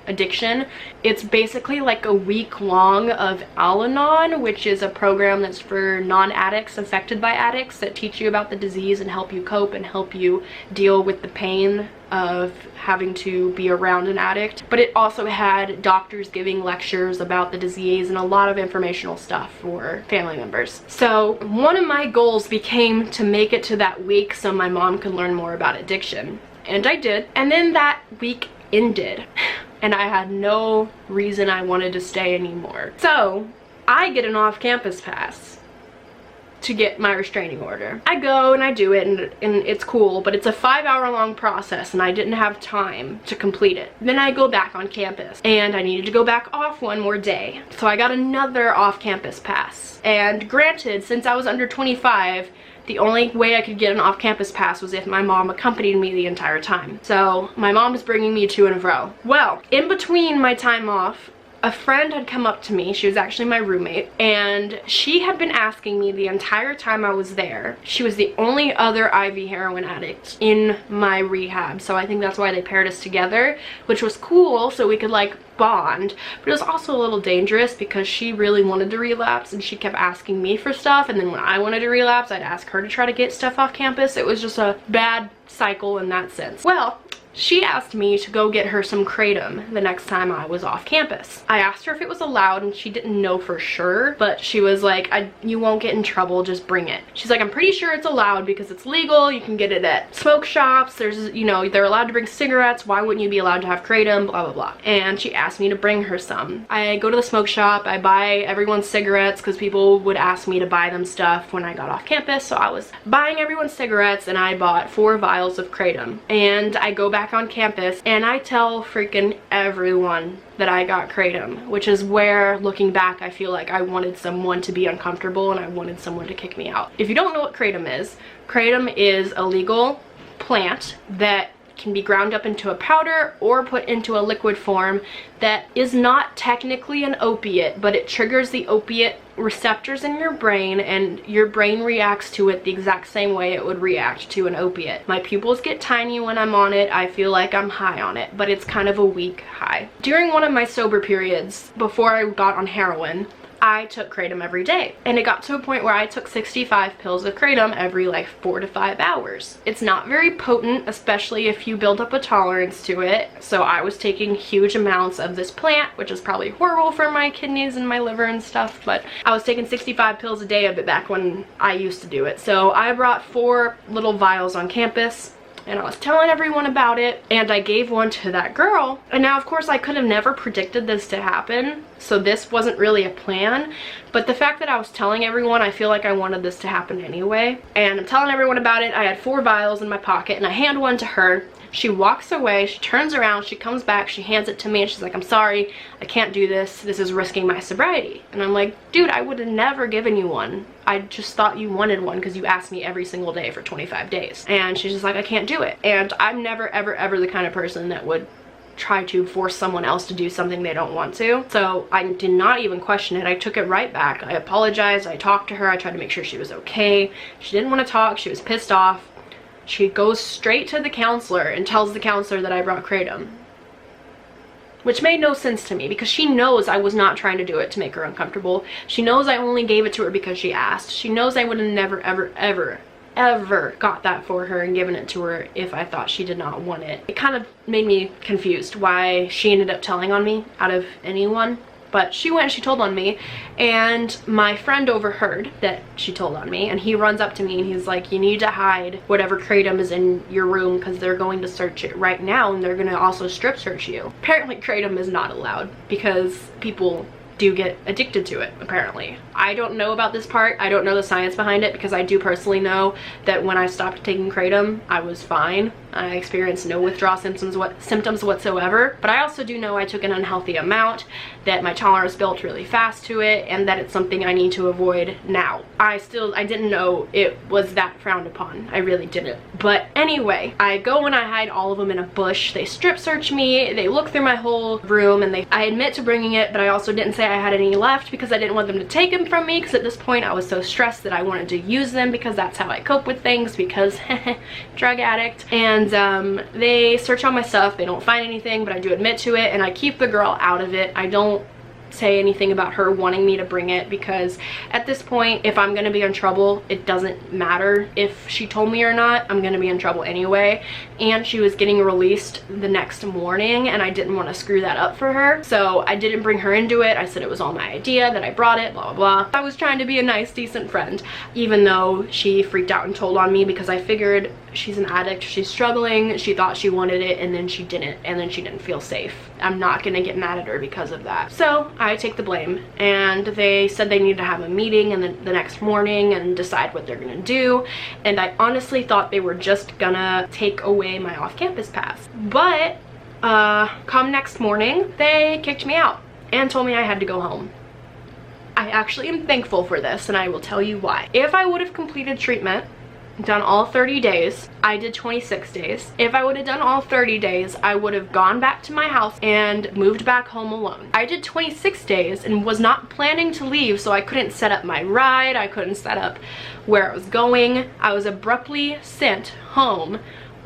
addiction. It's basically like a week long of Al-Anon, which is a program that's for non-addicts affected by addicts, that teach you about the disease and help you cope and help you deal with the pain of having to be around an addict. But it also had doctors giving lectures about the disease and a lot of informational stuff for family members. So one of my goals became to make it to that week so my mom could learn more about addiction, and I did. And then that week ended and I had no reason I wanted to stay anymore. So I get an off-campus pass to get my restraining order. I go and I do it, and it's cool, but it's a 5-hour long process and I didn't have time to complete it. Then I go back on campus and I needed to go back off one more day. So I got another off-campus pass. And granted, since I was under 25, the only way I could get an off-campus pass was if my mom accompanied me the entire time. So my mom is bringing me to and fro. Well, in between my time off, a friend had come up to me. She was actually my roommate, and she had been asking me the entire time I was there. She was the only other IV heroin addict in my rehab, so I think that's why they paired us together, which was cool, so we could like bond. But it was also a little dangerous because she really wanted to relapse and she kept asking me for stuff, and then when I wanted to relapse, I'd ask her to try to get stuff off campus. It was just a bad cycle in that sense. Well, she asked me to go get her some kratom the next time I was off campus. I asked her if it was allowed, and she didn't know for sure, but she was like, you won't get in trouble, just bring it. She's like, I'm pretty sure it's allowed because it's legal. You can get it at smoke shops. There's, you know, they're allowed to bring cigarettes. Why wouldn't you be allowed to have kratom? Blah, blah, blah. And she asked me to bring her some. I go to the smoke shop. I buy everyone cigarettes because people would ask me to buy them stuff when I got off campus. So I was buying everyone cigarettes, and I bought 4 vials of kratom. And I go back on campus and I tell freaking everyone that I got kratom, which is where, looking back, I feel like I wanted someone to be uncomfortable and I wanted someone to kick me out. If you don't know what kratom is a legal plant that can be ground up into a powder or put into a liquid form that is not technically an opiate, but it triggers the opiate receptors in your brain, and your brain reacts to it the exact same way it would react to an opiate. My pupils get tiny when I'm on it. I feel like I'm high on it, but it's kind of a weak high. During one of my sober periods, before I got on heroin, I took kratom every day, and it got to a point where I took 65 pills of kratom every like 4 to 5 hours. It's not very potent, especially if you build up a tolerance to it, so I was taking huge amounts of this plant, which is probably horrible for my kidneys and my liver and stuff, but I was taking 65 pills a day of it back when I used to do it. So I brought 4 little vials on campus, and I was telling everyone about it, and I gave one to that girl. And now, of course, I could have never predicted this to happen, so this wasn't really a plan, but the fact that I was telling everyone, I feel like I wanted this to happen anyway. And I'm telling everyone about it. I had 4 vials in my pocket, and I hand one to her. She walks away, she turns around, she comes back, she hands it to me, and she's like, "I'm sorry, I can't do this. This is risking my sobriety." And I'm like, dude, I would have never given you one. I just thought you wanted one because you asked me every single day for 25 days. And she's just like, "I can't do it." And I'm never, ever, ever the kind of person that would try to force someone else to do something they don't want to. So I did not even question it. I took it right back. I apologized, I talked to her, I tried to make sure she was okay. She didn't want to talk, she was pissed off. She goes straight to the counselor and tells the counselor that I brought kratom, which made no sense to me because she knows I was not trying to do it to make her uncomfortable. She knows I only gave it to her because she asked. She knows I would have never, ever, ever, ever got that for her and given it to her if I thought she did not want it. It kind of made me confused why she ended up telling on me out of anyone. But she went and she told on me, and my friend overheard that she told on me, and he runs up to me and he's like, "You need to hide whatever kratom is in your room because they're going to search it right now, and they're going to also strip search you." Apparently kratom is not allowed because people do get addicted to it, apparently. I don't know about this part. I don't know the science behind it, because I do personally know that when I stopped taking kratom, I was fine. I experienced no withdrawal symptoms whatsoever. But I also do know I took an unhealthy amount, that my tolerance built really fast to it, and that it's something I need to avoid now. I didn't know it was that frowned upon. I really didn't. But anyway, I go and I hide all of them in a bush. They strip search me, they look through my whole room, and I admit to bringing it, but I also didn't say I had any left because I didn't want them to take them from me, because at this point I was so stressed that I wanted to use them because that's how I cope with things, because drug addict. And they search all my stuff, they don't find anything, but I do admit to it, and I keep the girl out of it. I don't say anything about her wanting me to bring it, because at this point, if I'm gonna be in trouble, it doesn't matter if she told me or not. I'm gonna be in trouble anyway. And she was getting released the next morning, and I didn't want to screw that up for her, so I didn't bring her into it. I said it was all my idea, that I brought it, blah blah blah. I was trying to be a nice, decent friend, even though she freaked out and told on me, because I figured she's an addict, she's struggling, she thought she wanted it, and then she didn't feel safe. I'm not gonna get mad at her because of that. So I take the blame, and they said they needed to have a meeting and the next morning and decide what they're gonna do. And I honestly thought they were just gonna take away my off-campus pass. But come next morning, they kicked me out and told me I had to go home. I actually am thankful for this, and I will tell you why. If I would have completed treatment, done all 30 days, I did 26 days. If I would have done all 30 days, I would have gone back to my house and moved back home alone. I did 26 days and was not planning to leave, so I couldn't set up my ride, I couldn't set up where I was going. I was abruptly sent home,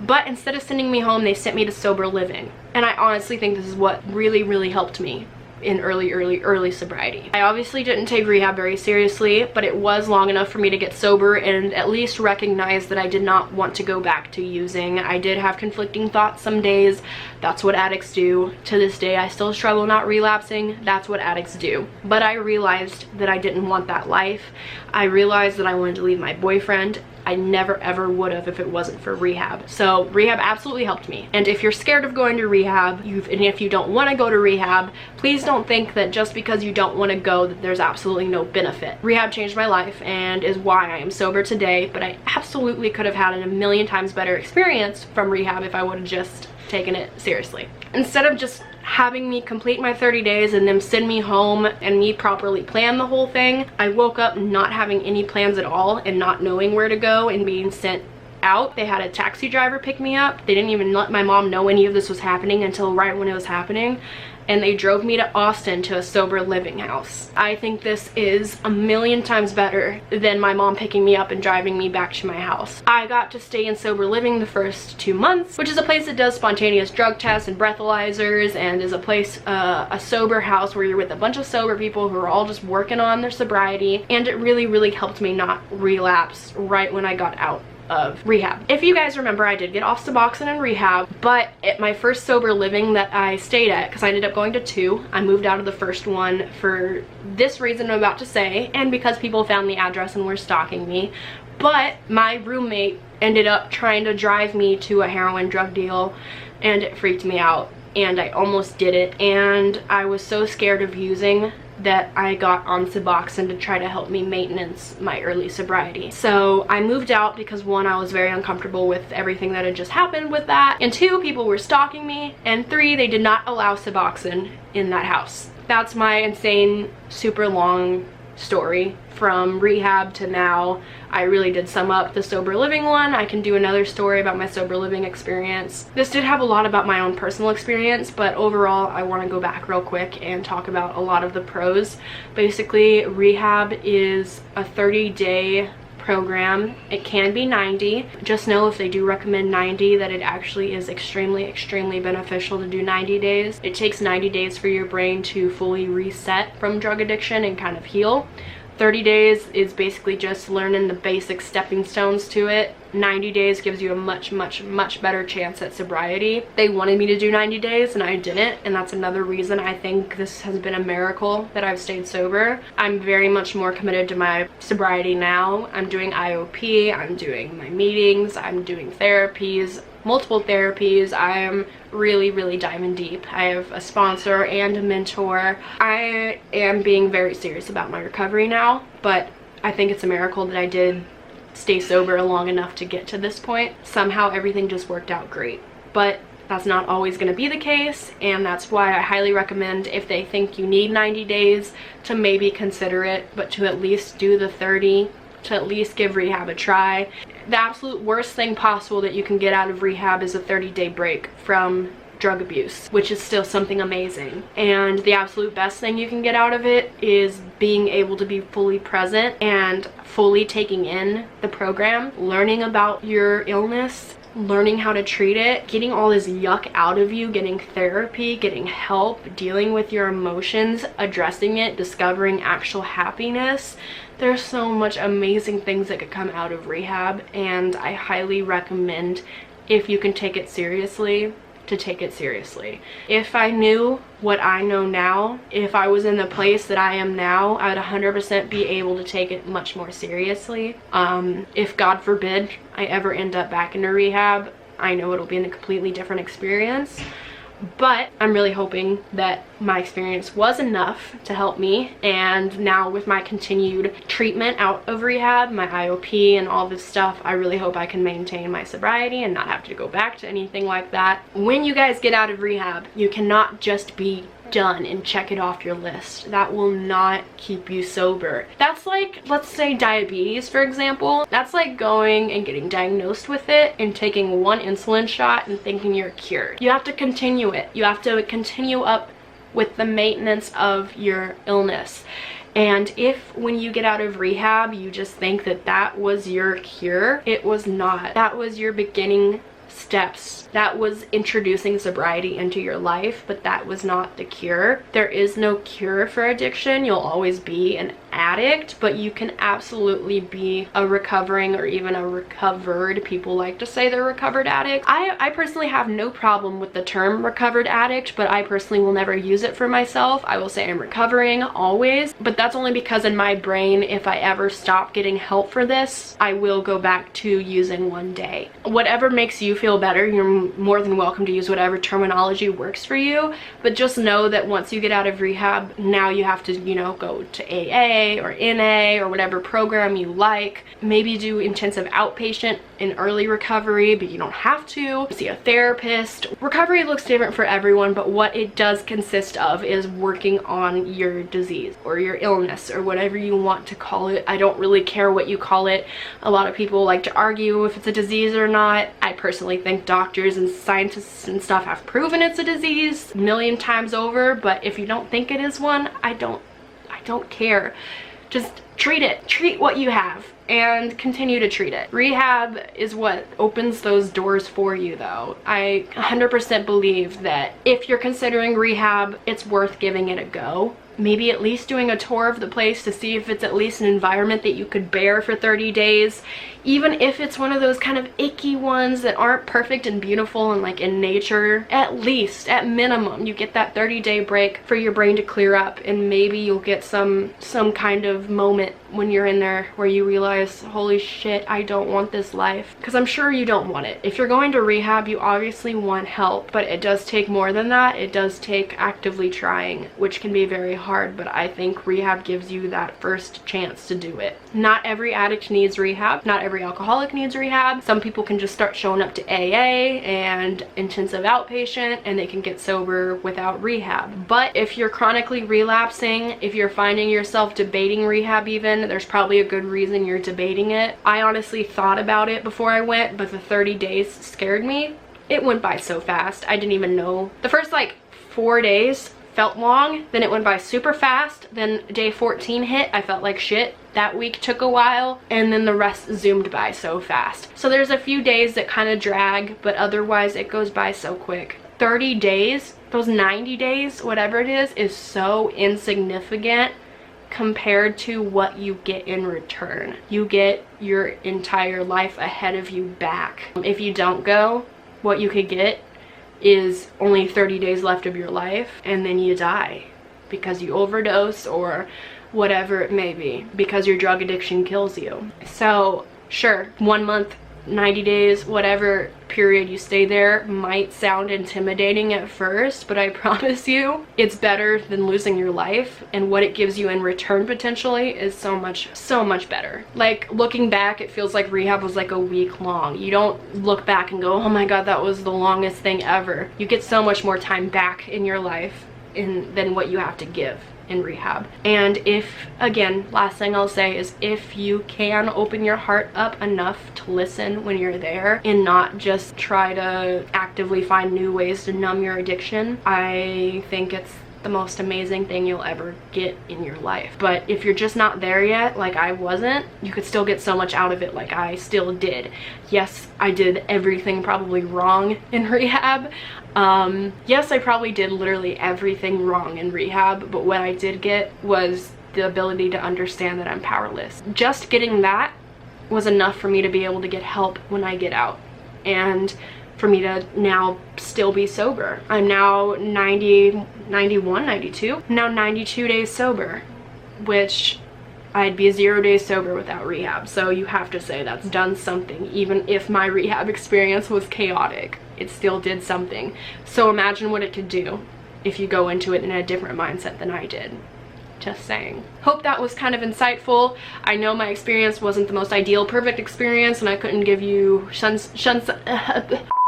but instead of sending me home, they sent me to sober living. And I honestly think this is what really, really helped me in early sobriety. I obviously didn't take rehab very seriously, but it was long enough for me to get sober and at least recognize that I did not want to go back to using. I did have conflicting thoughts some days. That's what addicts do. To this day, I still struggle not relapsing. That's what addicts do. But I realized that I didn't want that life. I realized that I wanted to leave my boyfriend. I never ever would have if it wasn't for rehab. So rehab absolutely helped me. And if you're scared of going to rehab, and if you don't want to go to rehab, please don't think that just because you don't want to go that there's absolutely no benefit. Rehab changed my life and is why I am sober today, but I absolutely could have had a million times better experience from rehab if I would have just taken it seriously. Instead of just having me complete my 30 days and then send me home and me properly plan the whole thing, I woke up not having any plans at all and not knowing where to go and being sent out, they had a taxi driver pick me up. They didn't even let my mom know any of this was happening until right when it was happening. And they drove me to Austin to a sober living house. I think this is a million times better than my mom picking me up and driving me back to my house. I got to stay in sober living the first 2 months, which is a place that does spontaneous drug tests and breathalyzers, and is a place, a sober house where you're with a bunch of sober people who are all just working on their sobriety. And it really, really helped me not relapse right when I got out of rehab. If you guys remember, I did get off Suboxone in rehab, but at my first sober living that I stayed at, because I ended up going to 2, I moved out of the first one for this reason I'm about to say, and because people found the address and were stalking me. But my roommate ended up trying to drive me to a heroin drug deal, and it freaked me out, and I almost did it, and I was so scared of using that I got on Suboxone to try to help me maintenance my early sobriety. So I moved out because 1, I was very uncomfortable with everything that had just happened with that, and 2, people were stalking me, and 3, they did not allow Suboxone in that house. That's my insane, super long story from rehab to now. I really did sum up the sober living one. I can do another story about my sober living experience. This did have a lot about my own personal experience, but overall I want to go back real quick and talk about a lot of the pros. Basically, rehab is a 30-day program. It can be 90. Just know if they do recommend 90 that it actually is extremely beneficial to do 90 days. It takes 90 days for your brain to fully reset from drug addiction and kind of heal. 30 days is basically just learning the basic stepping stones to it. 90 days gives you a much better chance at sobriety. They wanted me to do 90 days and I didn't, and that's another reason I think this has been a miracle that I've stayed sober. I'm very much more committed to my sobriety now. I'm doing IOP, I'm doing my meetings, I'm doing therapies, multiple therapies. I am really diving deep. I have a sponsor and a mentor. I am being very serious about my recovery now, but I think it's a miracle that I did stay sober long enough to get to this point. Somehow everything just worked out great, but that's not always going to be the case, and that's why I highly recommend, if they think you need 90 days, to maybe consider it, but to at least do the 30, to at least give rehab a try. The absolute worst thing possible that you can get out of rehab is a 30-day break from drug abuse, which is still something amazing. And the absolute best thing you can get out of it is being able to be fully present and fully taking in the program, learning about your illness, learning how to treat it, getting all this yuck out of you, getting therapy, getting help, dealing with your emotions, addressing it, discovering actual happiness. There's so much amazing things that could come out of rehab, and I highly recommend, if you can take it seriously, to take it seriously. If I knew what I know now, if I was in the place that I am now, I would 100% be able to take it much more seriously. If God forbid I ever end up back into rehab, I know it'll be a completely different experience. But I'm really hoping that my experience was enough to help me, and now with my continued treatment out of rehab, my IOP and all this stuff, I really hope I can maintain my sobriety and not have to go back to anything like that. When you guys get out of rehab, you cannot just be done and check it off your list. That will not keep you sober. That's like, let's say diabetes, for example. That's like going and getting diagnosed with it and taking 1 insulin shot and thinking you're cured. You have to continue it. You have to continue up with the maintenance of your illness. And if when you get out of rehab you just think that that was your cure, it was not. That was your beginning steps. That was introducing sobriety into your life, but that was not the cure. There is no cure for addiction. You'll always be an addict, but you can absolutely be a recovering, or even a recovered, people like to say they're recovered addict. I personally have no problem with the term recovered addict, but I personally will never use it for myself. I will say I'm recovering always, but that's only because in my brain, if I ever stop getting help for this, I will go back to using one day. Whatever makes you feel better, you're more than welcome to use whatever terminology works for you. But just know that once you get out of rehab, now you have to, you know, go to AA or NA or whatever program you like. Maybe do intensive outpatient in early recovery, but you don't have to. See a therapist. Recovery looks different for everyone, but what it does consist of is working on your disease or your illness or whatever you want to call it. I don't really care what you call it. A lot of people like to argue if it's a disease or not. I personally think doctors and scientists and stuff have proven it's a disease a million times over, but if you don't think it is one, I don't care. Just treat it. Treat what you have and continue to treat it. Rehab is what opens those doors for you though. I 100% believe that if you're considering rehab, it's worth giving it a go. Maybe at least doing a tour of the place to see if it's at least an environment that you could bear for 30 days. Even if it's one of those kind of icky ones that aren't perfect and beautiful and like in nature, at least, at minimum, you get that 30-day break for your brain to clear up, and maybe you'll get some kind of moment when you're in there where you realize, holy shit, I don't want this life. Because I'm sure you don't want it. If you're going to rehab, you obviously want help, but it does take more than that. It does take actively trying, which can be very hard, but I think rehab gives you that first chance to do it. Not every addict needs rehab. Not every alcoholic needs rehab. Some people can just start showing up to AA and intensive outpatient and they can get sober without rehab. But if you're chronically relapsing, if you're finding yourself debating rehab even, there's probably a good reason you're debating it. I honestly thought about it before I went, but the 30 days scared me. It went by so fast. I didn't even know. The first like 4 days felt long, then it went by super fast. Then day 14 hit, I felt like shit. That week took a while, and then the rest zoomed by so fast. So there's a few days that kind of drag, but otherwise it goes by so quick. 30 days, those 90 days, whatever it is so insignificant compared to what you get in return. You get your entire life ahead of you back. If you don't go, what you could get is only 30 days left of your life, and then you die because you overdose or whatever it may be, because your drug addiction kills you. So sure, 1 month, 90 days, whatever period you stay there might sound intimidating at first, but I promise you it's better than losing your life, and what it gives you in return potentially is so much better. Like, looking back, it feels like rehab was like a week long. You don't look back and go, oh my god, that was the longest thing ever. You get so much more time back in your life than what you have to give in rehab. And if, again, last thing I'll say is, if you can open your heart up enough to listen when you're there and not just try to actively find new ways to numb your addiction, I think it's the most amazing thing you'll ever get in your life. But if you're just not there yet, like I wasn't, you could still get so much out of it, like I still did. Yes, I did everything probably wrong in rehab. Yes, I probably did literally everything wrong in rehab, but what I did get was the ability to understand that I'm powerless. Just getting that was enough for me to be able to get help when I get out, and for me to now still be sober. I'm now 92, now 92 days sober, which I'd be 0 days sober without rehab. So you have to say that's done something. Even if my rehab experience was chaotic, it still did something. So imagine what it could do if you go into it in a different mindset than I did. Just saying. Hope that was kind of insightful. I know my experience wasn't the most ideal, perfect experience, and I couldn't give you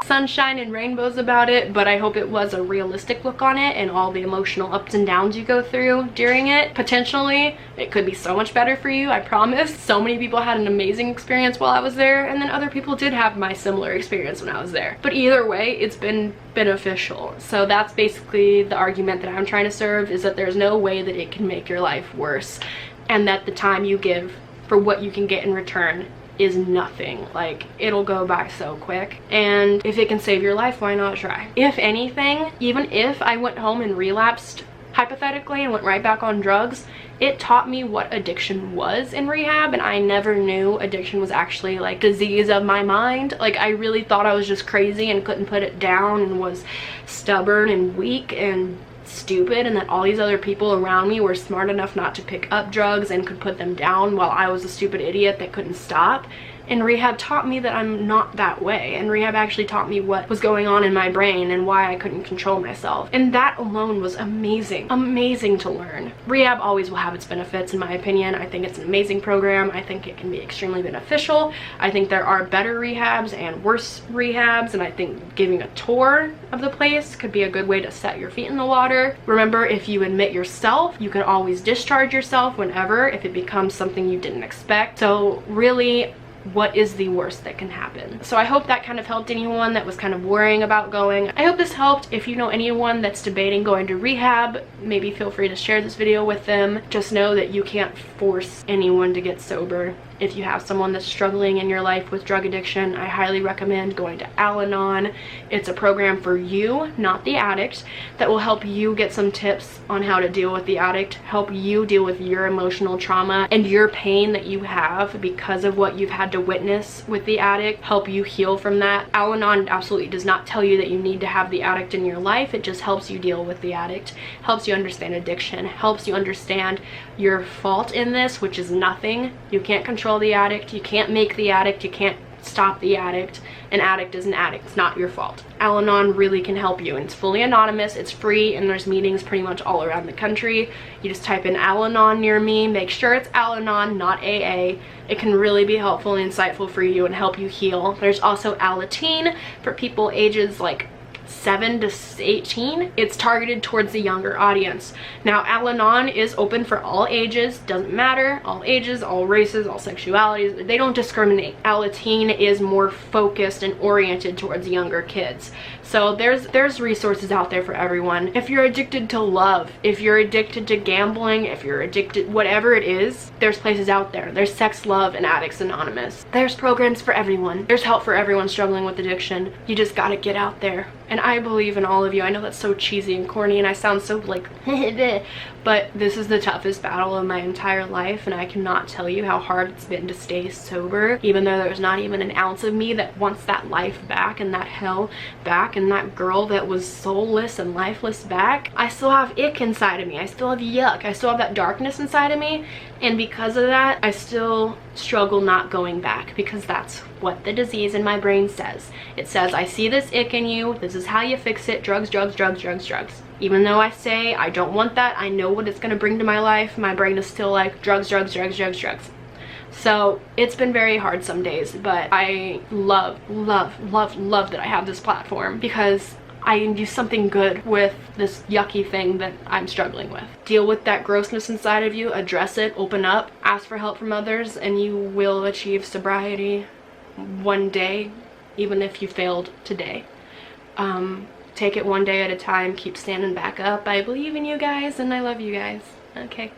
sunshine and rainbows about it, but I hope it was a realistic look on it and all the emotional ups and downs you go through during it. Potentially, it could be so much better for you, I promise. So many people had an amazing experience while I was there, and then other people did have my similar experience when I was there. But either way, it's been beneficial. So that's basically the argument that I'm trying to serve, is that there's no way that it can make your life worse, and that the time you give for what you can get in return is nothing. Like, it'll go by so quick, and if it can save your life, why not try? If anything, even if I went home and relapsed hypothetically and went right back on drugs, it taught me what addiction was in rehab, and I never knew addiction was actually like disease of my mind. Like, I really thought I was just crazy and couldn't put it down and was stubborn and weak and stupid, and that all these other people around me were smart enough not to pick up drugs and could put them down, while I was a stupid idiot that couldn't stop. And rehab taught me that I'm not that way. And rehab actually taught me what was going on in my brain and why I couldn't control myself. And that alone was amazing. Amazing to learn. Rehab always will have its benefits, in my opinion. I think it's an amazing program. I think it can be extremely beneficial. I think there are better rehabs and worse rehabs, and I think giving a tour of the place could be a good way to set your feet in the water. Remember, if you admit yourself, you can always discharge yourself whenever if it becomes something you didn't expect. So really, what is the worst that can happen? So I hope that kind of helped anyone that was kind of worrying about going. I hope this helped. If you know anyone that's debating going to rehab, maybe feel free to share this video with them. Just know that you can't force anyone to get sober. If you have someone that's struggling in your life with drug addiction, I highly recommend going to Al-Anon. It's a program for you, not the addict, that will help you get some tips on how to deal with the addict, help you deal with your emotional trauma and your pain that you have because of what you've had to witness with the addict, help you heal from that. Al-Anon absolutely does not tell you that you need to have the addict in your life. It just helps you deal with the addict, helps you understand addiction, helps you understand your fault in this, which is nothing. You can't control the addict, you can't make the addict, you can't stop the addict. An addict is an addict, it's not your fault. Al-Anon really can help you, and it's fully anonymous, it's free, and there's meetings pretty much all around the country. You just type in Al-Anon near me, make sure it's Al-Anon, not AA. It can really be helpful and insightful for you and help you heal. There's also Al-Ateen for people ages like 7 to 18. It's targeted towards the younger audience. Now, Al-Anon is open for all ages, doesn't matter, all ages, all races, all sexualities, they don't discriminate. Al-Ateen is more focused and oriented towards younger kids. So there's resources out there for everyone. If you're addicted to love, if you're addicted to gambling, if you're addicted, whatever it is, there's places out there. There's Sex, Love, and Addicts Anonymous. There's programs for everyone. There's help for everyone struggling with addiction. You just gotta get out there. And I believe in all of you. I know that's so cheesy and corny and I sound so like but this is the toughest battle of my entire life, and I cannot tell you how hard it's been to stay sober, even though there's not even an ounce of me that wants that life back and that hell back and that girl that was soulless and lifeless back. I still have ick inside of me. I still have yuck. I still have that darkness inside of me, and because of that, I still struggle not going back, because that's what the disease in my brain says. It says, I see this ick in you, this is how you fix it, drugs, drugs, drugs, drugs, drugs. Even though I say I don't want that, I know what it's gonna bring to my life, my brain is still like drugs, drugs, drugs, drugs, drugs. So it's been very hard some days, but I love, love, love, love that I have this platform, because I can do something good with this yucky thing that I'm struggling with. Deal with that grossness inside of you, address it, open up, ask for help from others, and you will achieve sobriety one day, even if you failed today. Take it one day at a time, keep standing back up. I believe in you guys, and I love you guys. Okay.